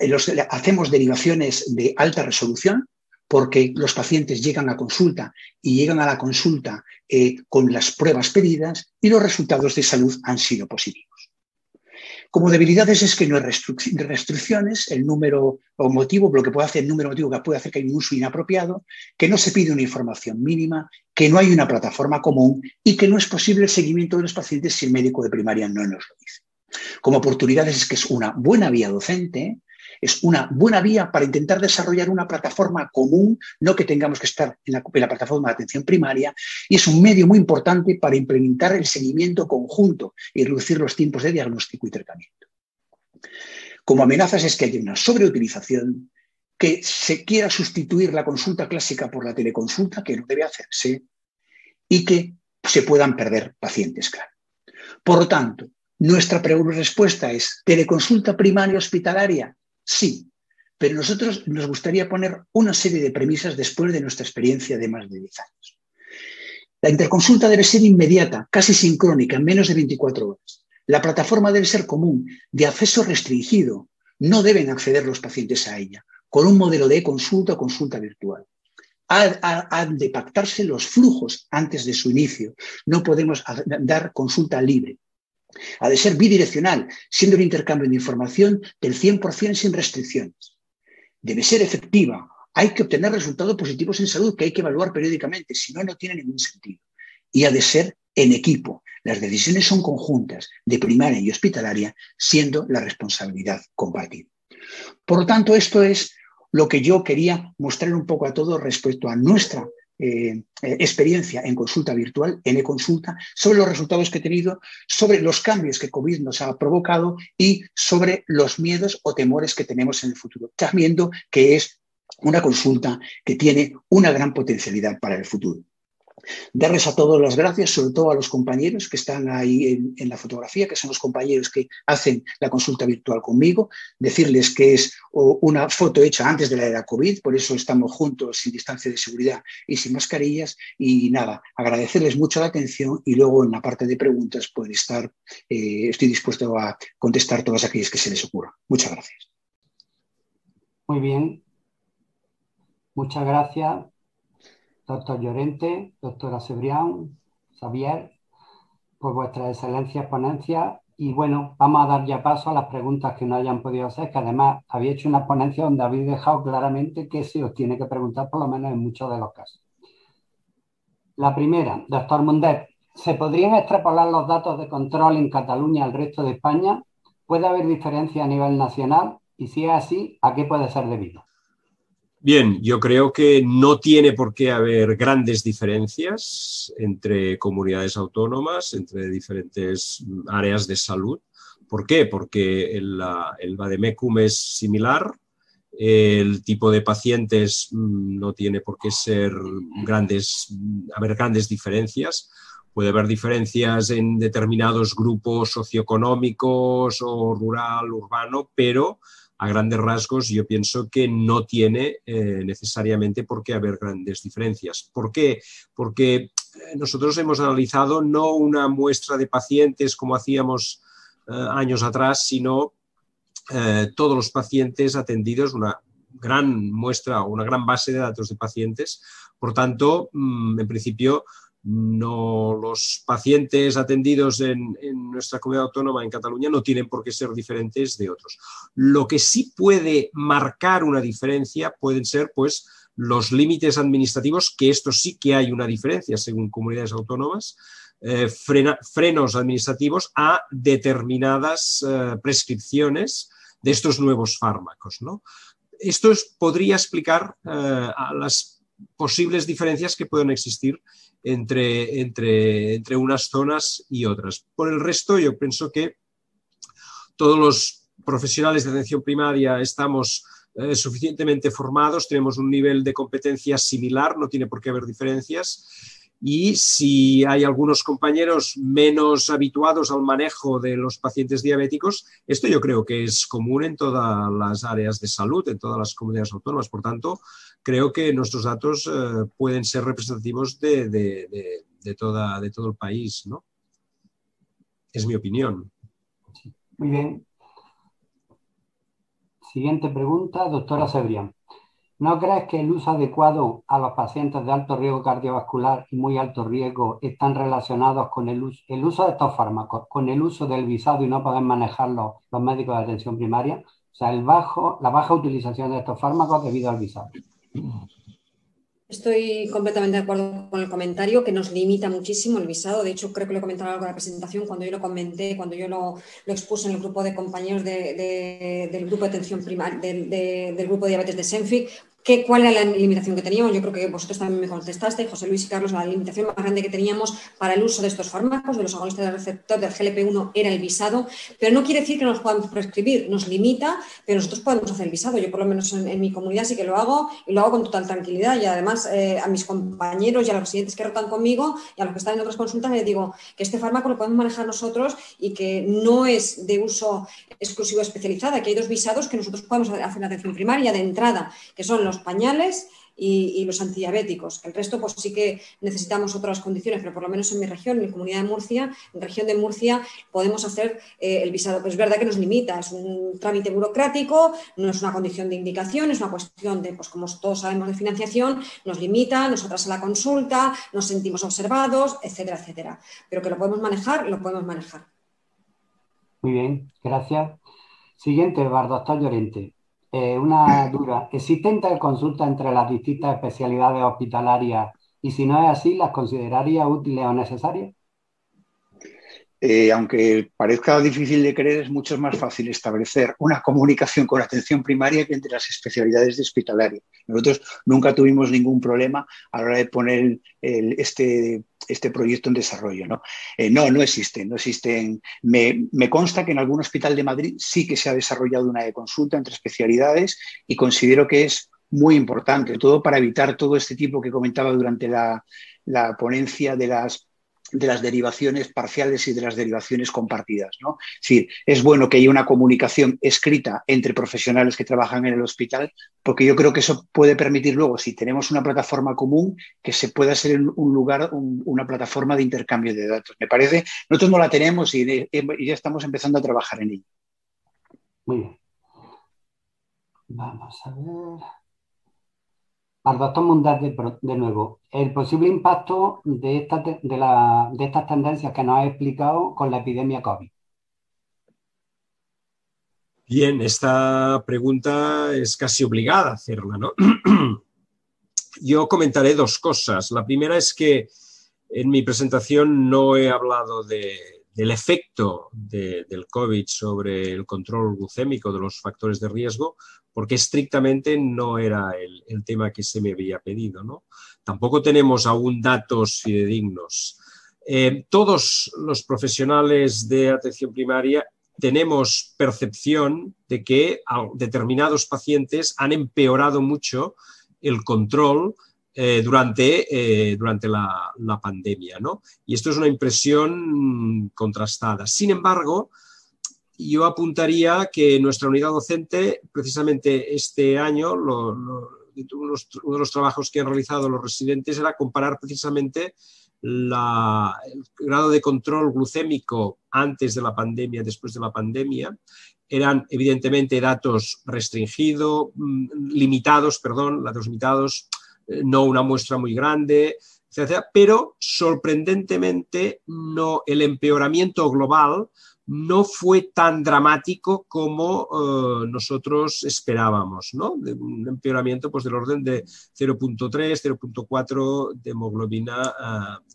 hacemos derivaciones de alta resolución porque los pacientes llegan a consulta y llegan a la consulta con las pruebas pedidas y los resultados de salud han sido positivos. Como debilidades es que no hay restricciones, el número o motivo, lo que puede hacer el número motivo que puede hacer que hay un uso inapropiado, que no se pide una información mínima, que no hay una plataforma común y que no es posible el seguimiento de los pacientes si el médico de primaria no nos lo dice. Como oportunidades es que es una buena vía docente, es una buena vía para intentar desarrollar una plataforma común, no que tengamos que estar en la plataforma de atención primaria, y es un medio muy importante para implementar el seguimiento conjunto y reducir los tiempos de diagnóstico y tratamiento. Como amenazas es que haya una sobreutilización, que se quiera sustituir la consulta clásica por la teleconsulta, que no debe hacerse, y que se puedan perder pacientes, claro. Por lo tanto, nuestra respuesta es teleconsulta primaria hospitalaria. Sí, pero nosotros nos gustaría poner una serie de premisas después de nuestra experiencia de más de 10 años. La interconsulta debe ser inmediata, casi sincrónica, en menos de 24 horas. La plataforma debe ser común, de acceso restringido. No deben acceder los pacientes a ella, con un modelo de consulta o consulta virtual. Han de pactarse los flujos antes de su inicio. No podemos dar consulta libre. Ha de ser bidireccional, siendo un intercambio de información del 100% sin restricciones. Debe ser efectiva. Hay que obtener resultados positivos en salud que hay que evaluar periódicamente, si no, no tiene ningún sentido. Y ha de ser en equipo. Las decisiones son conjuntas, de primaria y hospitalaria, siendo la responsabilidad compartida. Por lo tanto, esto es lo que yo quería mostrar un poco a todos respecto a nuestra experiencia en consulta virtual, en e-consulta, sobre los resultados que he tenido, sobre los cambios que COVID nos ha provocado y sobre los miedos o temores que tenemos en el futuro, sabiendo que es una consulta que tiene una gran potencialidad para el futuro. Darles a todos las gracias, sobre todo a los compañeros que están ahí en la fotografía, que son los compañeros que hacen la consulta virtual conmigo, decirles que es una foto hecha antes de la era COVID, por eso estamos juntos sin distancia de seguridad y sin mascarillas, y nada, agradecerles mucho la atención y luego en la parte de preguntas puede estar, estoy dispuesto a contestar todas aquellas que se les ocurran. Muchas gracias. Muy bien, muchas gracias. Doctor Llorente, doctora Cebrián, Xavier, por vuestras excelencias ponencias. Y bueno, vamos a dar ya paso a las preguntas que no hayan podido hacer, que además había hecho una ponencia donde habéis dejado claramente que se os tiene que preguntar, por lo menos en muchos de los casos. La primera, doctor Mundet, ¿se podrían extrapolar los datos de control en Cataluña al resto de España? ¿Puede haber diferencia a nivel nacional? Y si es así, ¿a qué puede ser debido? Bien, yo creo que no tiene por qué haber grandes diferencias entre comunidades autónomas, entre diferentes áreas de salud. ¿Por qué? Porque el vademecum es similar, el tipo de pacientes no tiene por qué ser haber grandes diferencias. Puede haber diferencias en determinados grupos socioeconómicos o rural, urbano, pero a grandes rasgos yo pienso que no tiene necesariamente por qué haber grandes diferencias. ¿Por qué? Porque nosotros hemos analizado no una muestra de pacientes como hacíamos años atrás, sino todos los pacientes atendidos, una gran muestra o una gran base de datos de pacientes. Por tanto, en principio, no, los pacientes atendidos en nuestra comunidad autónoma, en Cataluña, no tienen por qué ser diferentes de otros. Lo que sí puede marcar una diferencia pueden ser pues, los límites administrativos, que esto sí que hay una diferencia según comunidades autónomas, frenos administrativos a determinadas prescripciones de estos nuevos fármacos, ¿no? Esto podría explicar a las posibles diferencias que pueden existir entre unas zonas y otras. Por el resto, yo pienso que todos los profesionales de atención primaria estamos suficientemente formados, tenemos un nivel de competencia similar, no tiene por qué haber diferencias. Y si hay algunos compañeros menos habituados al manejo de los pacientes diabéticos, esto yo creo que es común en todas las áreas de salud, en todas las comunidades autónomas. Por tanto, creo que nuestros datos pueden ser representativos de todo el país, ¿no? Es mi opinión. Muy bien. Siguiente pregunta, doctora Cebrián. ¿No crees que el uso adecuado a los pacientes de alto riesgo cardiovascular y muy alto riesgo están relacionados con el uso de estos fármacos, con el uso del visado y no poder manejarlo los médicos de atención primaria? O sea, la baja utilización de estos fármacos debido al visado. Estoy completamente de acuerdo con el comentario, que nos limita muchísimo el visado. De hecho, creo que lo he comentado algo en la presentación cuando yo lo comenté, cuando yo lo expuse en el grupo de compañeros del grupo de atención primaria, del grupo de diabetes de Senfic. ¿Cuál era la limitación que teníamos? Yo creo que vosotros también me contestaste, José Luis y Carlos, la limitación más grande que teníamos para el uso de estos fármacos, de los agonistas del receptor del GLP-1, era el visado, pero no quiere decir que no nos podamos prescribir, nos limita, pero nosotros podemos hacer el visado. Yo por lo menos en mi comunidad sí que lo hago y lo hago con total tranquilidad, y además a mis compañeros y a los residentes que rotan conmigo y a los que están en otras consultas les digo que este fármaco lo podemos manejar nosotros y que no es de uso exclusivo especializada, que hay dos visados que nosotros podemos hacer en atención primaria de entrada, que son los pañales y los antidiabéticos. El resto, pues sí que necesitamos otras condiciones, pero por lo menos en mi región, en mi comunidad de Murcia, en la región de Murcia, podemos hacer el visado. Pero es verdad que nos limita, es un trámite burocrático, no es una condición de indicación, es una cuestión de, pues como todos sabemos, de financiación, nos limita, nos atrasa la consulta, nos sentimos observados, etcétera, etcétera. Pero que lo podemos manejar, lo podemos manejar. Muy bien, gracias. Siguiente, doctor Llorente. Una duda. ¿Existe interconsulta entre las distintas especialidades hospitalarias y si no es así, las consideraría útiles o necesarias? Aunque parezca difícil de creer, es mucho más fácil establecer una comunicación con la atención primaria que entre las especialidades de hospitalaria. Nosotros nunca tuvimos ningún problema a la hora de poner este proyecto en desarrollo, ¿no? No existen. Me consta que en algún hospital de Madrid sí que se ha desarrollado una consulta entre especialidades y considero que es muy importante, todo para evitar todo este tipo que comentaba durante la ponencia de las derivaciones parciales y de las derivaciones compartidas, ¿no? Es decir, es bueno que haya una comunicación escrita entre profesionales que trabajan en el hospital, porque yo creo que eso puede permitir luego, si tenemos una plataforma común, que se pueda ser un lugar, una plataforma de intercambio de datos. Me parece, nosotros no la tenemos y ya estamos empezando a trabajar en ella. Muy bien. Vamos a ver. Al doctor Mundat de nuevo, el posible impacto de estas tendencias que nos ha explicado con la epidemia COVID. Bien, esta pregunta es casi obligada hacerla, ¿no? Yo comentaré dos cosas. La primera es que en mi presentación no he hablado del efecto del COVID sobre el control glucémico de los factores de riesgo, porque estrictamente no era el tema que se me había pedido, ¿no? Tampoco tenemos aún datos fidedignos. Todos los profesionales de atención primaria tenemos percepción de que determinados pacientes han empeorado mucho el control durante la pandemia, ¿no? Y esto es una impresión contrastada. Sin embargo, yo apuntaría que nuestra unidad docente, precisamente este año, uno de los trabajos que han realizado los residentes era comparar precisamente el grado de control glucémico antes de la pandemia, después de la pandemia. Eran evidentemente datos limitados, no una muestra muy grande, etcétera, pero sorprendentemente no, el empeoramiento global no fue tan dramático como nosotros esperábamos, ¿no? De un empeoramiento pues, del orden de 0,3, 0,4 de hemoglobina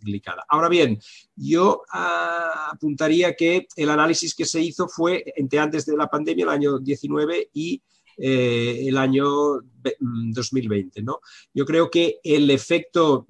glicada. Ahora bien, yo apuntaría que el análisis que se hizo fue entre antes de la pandemia, el año 19 y el año 2020, ¿no? Yo creo que el efecto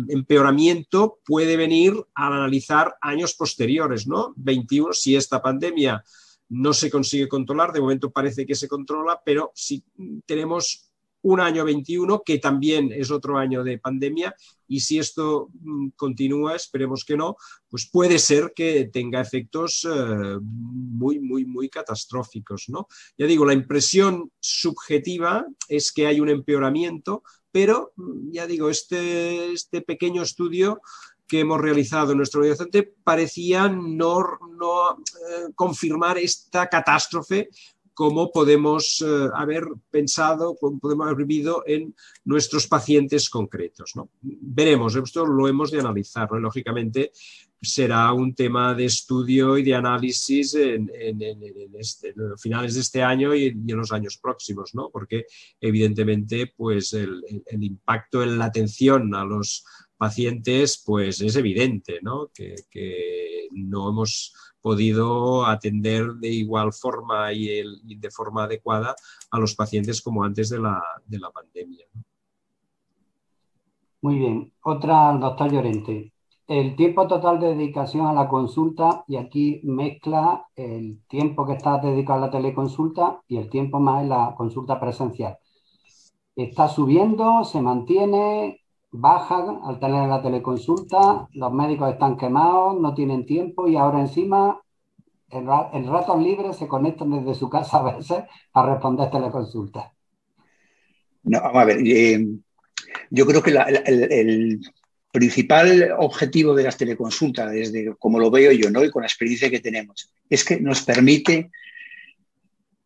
empeoramiento puede venir al analizar años posteriores, ¿no? 21, si esta pandemia no se consigue controlar, de momento parece que se controla, pero si tenemos un año 21, que también es otro año de pandemia, y si esto continúa, esperemos que no, pues puede ser que tenga efectos muy catastróficos, ¿no? Ya digo, la impresión subjetiva es que hay un empeoramiento, pero ya digo, este pequeño estudio que hemos realizado en nuestro horizonte parecía no confirmar esta catástrofe como podemos haber pensado, como podemos haber vivido en nuestros pacientes concretos, ¿no? Veremos, esto lo hemos de analizar, ¿no? Lógicamente será un tema de estudio y de análisis en finales de este año y en los años próximos, ¿no? Porque evidentemente pues el impacto en la atención a los pacientes pues es evidente, ¿no? Que no hemos podido atender de igual forma y de forma adecuada a los pacientes como antes de la pandemia, ¿no? Muy bien. Otra, doctor Llorente. El tiempo total de dedicación a la consulta, y aquí mezcla el tiempo que está dedicado a la teleconsulta y el tiempo más en la consulta presencial. ¿Está subiendo? ¿Se mantiene? ¿Baja al tener la teleconsulta? ¿Los médicos están quemados? ¿No tienen tiempo? Y ahora encima, en ratos libres se conectan desde su casa a veces para responder teleconsultas. No, vamos a ver. Yo creo que el principal objetivo de las teleconsultas, desde como lo veo yo, ¿no? Y con la experiencia que tenemos, es que nos permite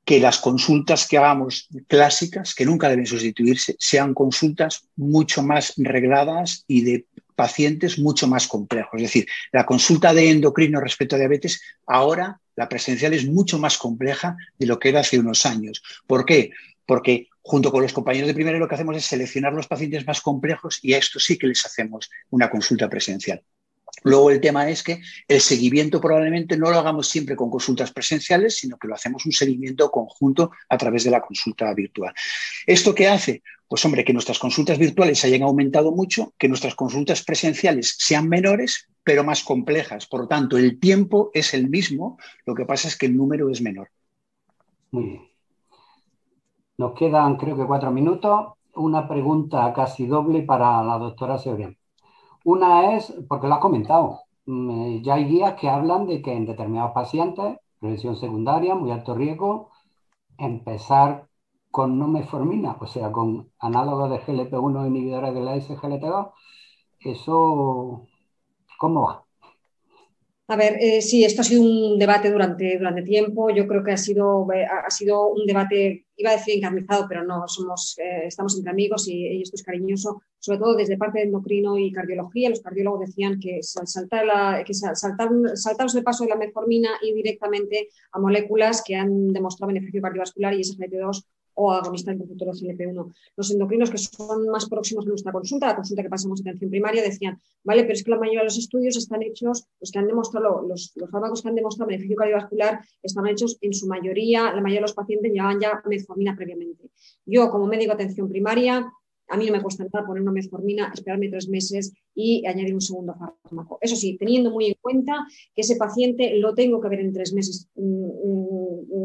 que las consultas que hagamos clásicas, que nunca deben sustituirse, sean consultas mucho más regladas y de pacientes mucho más complejos. Es decir, la consulta de endocrino respecto a diabetes, ahora la presencial es mucho más compleja de lo que era hace unos años. ¿Por qué? Porque junto con los compañeros de primera lo que hacemos es seleccionar los pacientes más complejos y a estos sí que les hacemos una consulta presencial. Luego el tema es que el seguimiento probablemente no lo hagamos siempre con consultas presenciales, sino que lo hacemos un seguimiento conjunto a través de la consulta virtual. ¿Esto qué hace? Pues hombre, que nuestras consultas virtuales hayan aumentado mucho, que nuestras consultas presenciales sean menores, pero más complejas. Por lo tanto, el tiempo es el mismo, lo que pasa es que el número es menor. Muy bien. Nos quedan, creo que 4 minutos. Una pregunta casi doble para la doctora Cebrián. Una es, porque lo has comentado, ya hay guías que hablan de que en determinados pacientes, prevención secundaria, muy alto riesgo, empezar con no metformina, o sea, con análogos de GLP-1 inhibidores de la SGLT2, ¿eso cómo va? A ver, sí, esto ha sido un debate durante tiempo. Yo creo que ha sido un debate, iba a decir encarnizado, pero no, estamos entre amigos y esto es cariñoso, sobre todo desde parte de endocrino y cardiología. Los cardiólogos decían que saltarnos el paso de la metformina y directamente a moléculas que han demostrado beneficio cardiovascular y SGLT2 o agonista del receptor GLP-1. Los endocrinos que son más próximos de nuestra consulta, la consulta que pasamos en atención primaria, decían, vale, pero es que la mayoría de los estudios están hechos, los que han demostrado, los fármacos que han demostrado beneficio cardiovascular están hechos en su mayoría, la mayoría de los pacientes llevaban ya metformina previamente. Yo, como médico de atención primaria, a mí no me cuesta nada poner una metformina, esperarme 3 meses y añadir un segundo fármaco. Eso sí, teniendo muy en cuenta que ese paciente lo tengo que ver en 3 meses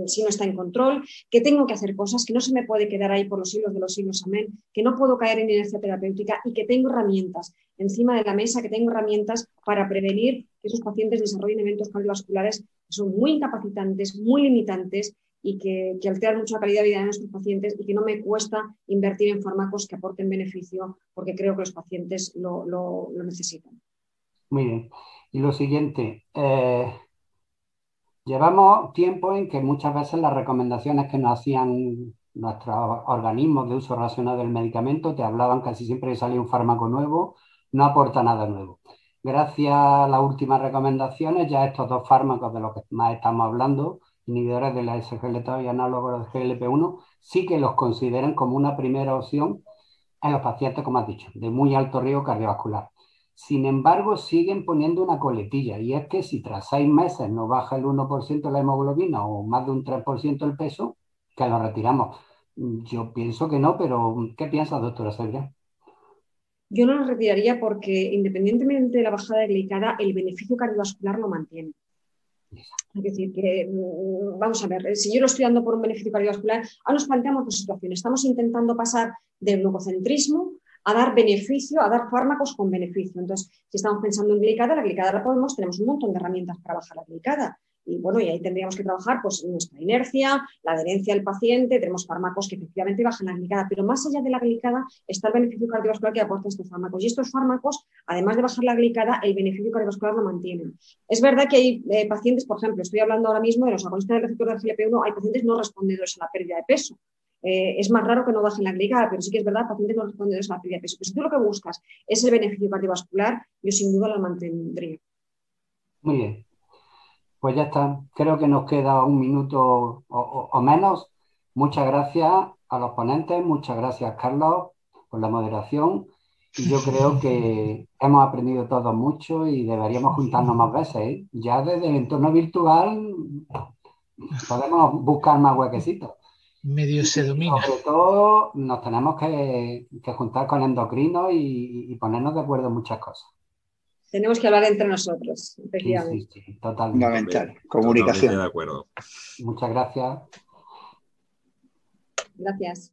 si no está en control, que tengo que hacer cosas, que no se me puede quedar ahí por los hilos de los siglos, amén, que no puedo caer en inercia terapéutica y que tengo herramientas encima de la mesa, que tengo herramientas para prevenir que esos pacientes desarrollen eventos cardiovasculares que son muy incapacitantes, muy limitantes y que alteran mucho la calidad de vida de nuestros pacientes y que no me cuesta invertir en fármacos que aporten beneficio porque creo que los pacientes lo necesitan. Muy bien. Y lo siguiente, llevamos tiempo en que muchas veces las recomendaciones que nos hacían nuestros organismos de uso racional del medicamento te hablaban casi siempre que salía un fármaco nuevo no aporta nada nuevo. Gracias a las últimas recomendaciones, ya estos dos fármacos de los que más estamos hablando, inhibidores de la SGLT2 y análogos de GLP-1, sí que los consideran como una primera opción en los pacientes, como has dicho, de muy alto riesgo cardiovascular. Sin embargo, siguen poniendo una coletilla, y es que si tras 6 meses no baja el 1% la hemoglobina o más de un 3% el peso, que lo retiramos. Yo pienso que no, pero ¿qué piensas, doctora Cebrián? Yo no lo retiraría porque, independientemente de la bajada de glicada, el beneficio cardiovascular lo mantiene. Es decir, que vamos a ver, si yo lo estoy dando por un beneficio cardiovascular, ahora nos planteamos dos situaciones. Estamos intentando pasar del glucocentrismo a dar beneficio, a dar fármacos con beneficio. Entonces, si estamos pensando en glicada, la glicada la podemos, tenemos un montón de herramientas para bajar la glicada. Y bueno, y ahí tendríamos que trabajar pues nuestra inercia, la adherencia del paciente, tenemos fármacos que efectivamente bajan la glicada, pero más allá de la glicada está el beneficio cardiovascular que aportan estos fármacos. Y estos fármacos, además de bajar la glicada, el beneficio cardiovascular lo mantienen. Es verdad que hay pacientes, por ejemplo, estoy hablando ahora mismo de los agonistas del receptor del GLP-1, hay pacientes no respondedores a la pérdida de peso. Es más raro que no bajen la glicada, pero sí que es verdad, pacientes no respondedores a la pérdida de peso. Pero si tú lo que buscas es el beneficio cardiovascular, yo sin duda lo mantendría. Muy bien. Pues ya está. Creo que nos queda un minuto o menos. Muchas gracias a los ponentes, muchas gracias, Carlos, por la moderación. Y yo creo que hemos aprendido todos mucho y deberíamos juntarnos más veces, ¿eh? Ya desde el entorno virtual podemos buscar más huequecitos. Medio se domina. Sobre todo nos tenemos que juntar con endocrinos y ponernos de acuerdo en muchas cosas. Tenemos que hablar entre nosotros, efectivamente. Sí, totalmente. Fundamental. Comunicación. Totalmente de acuerdo. Muchas gracias. Gracias.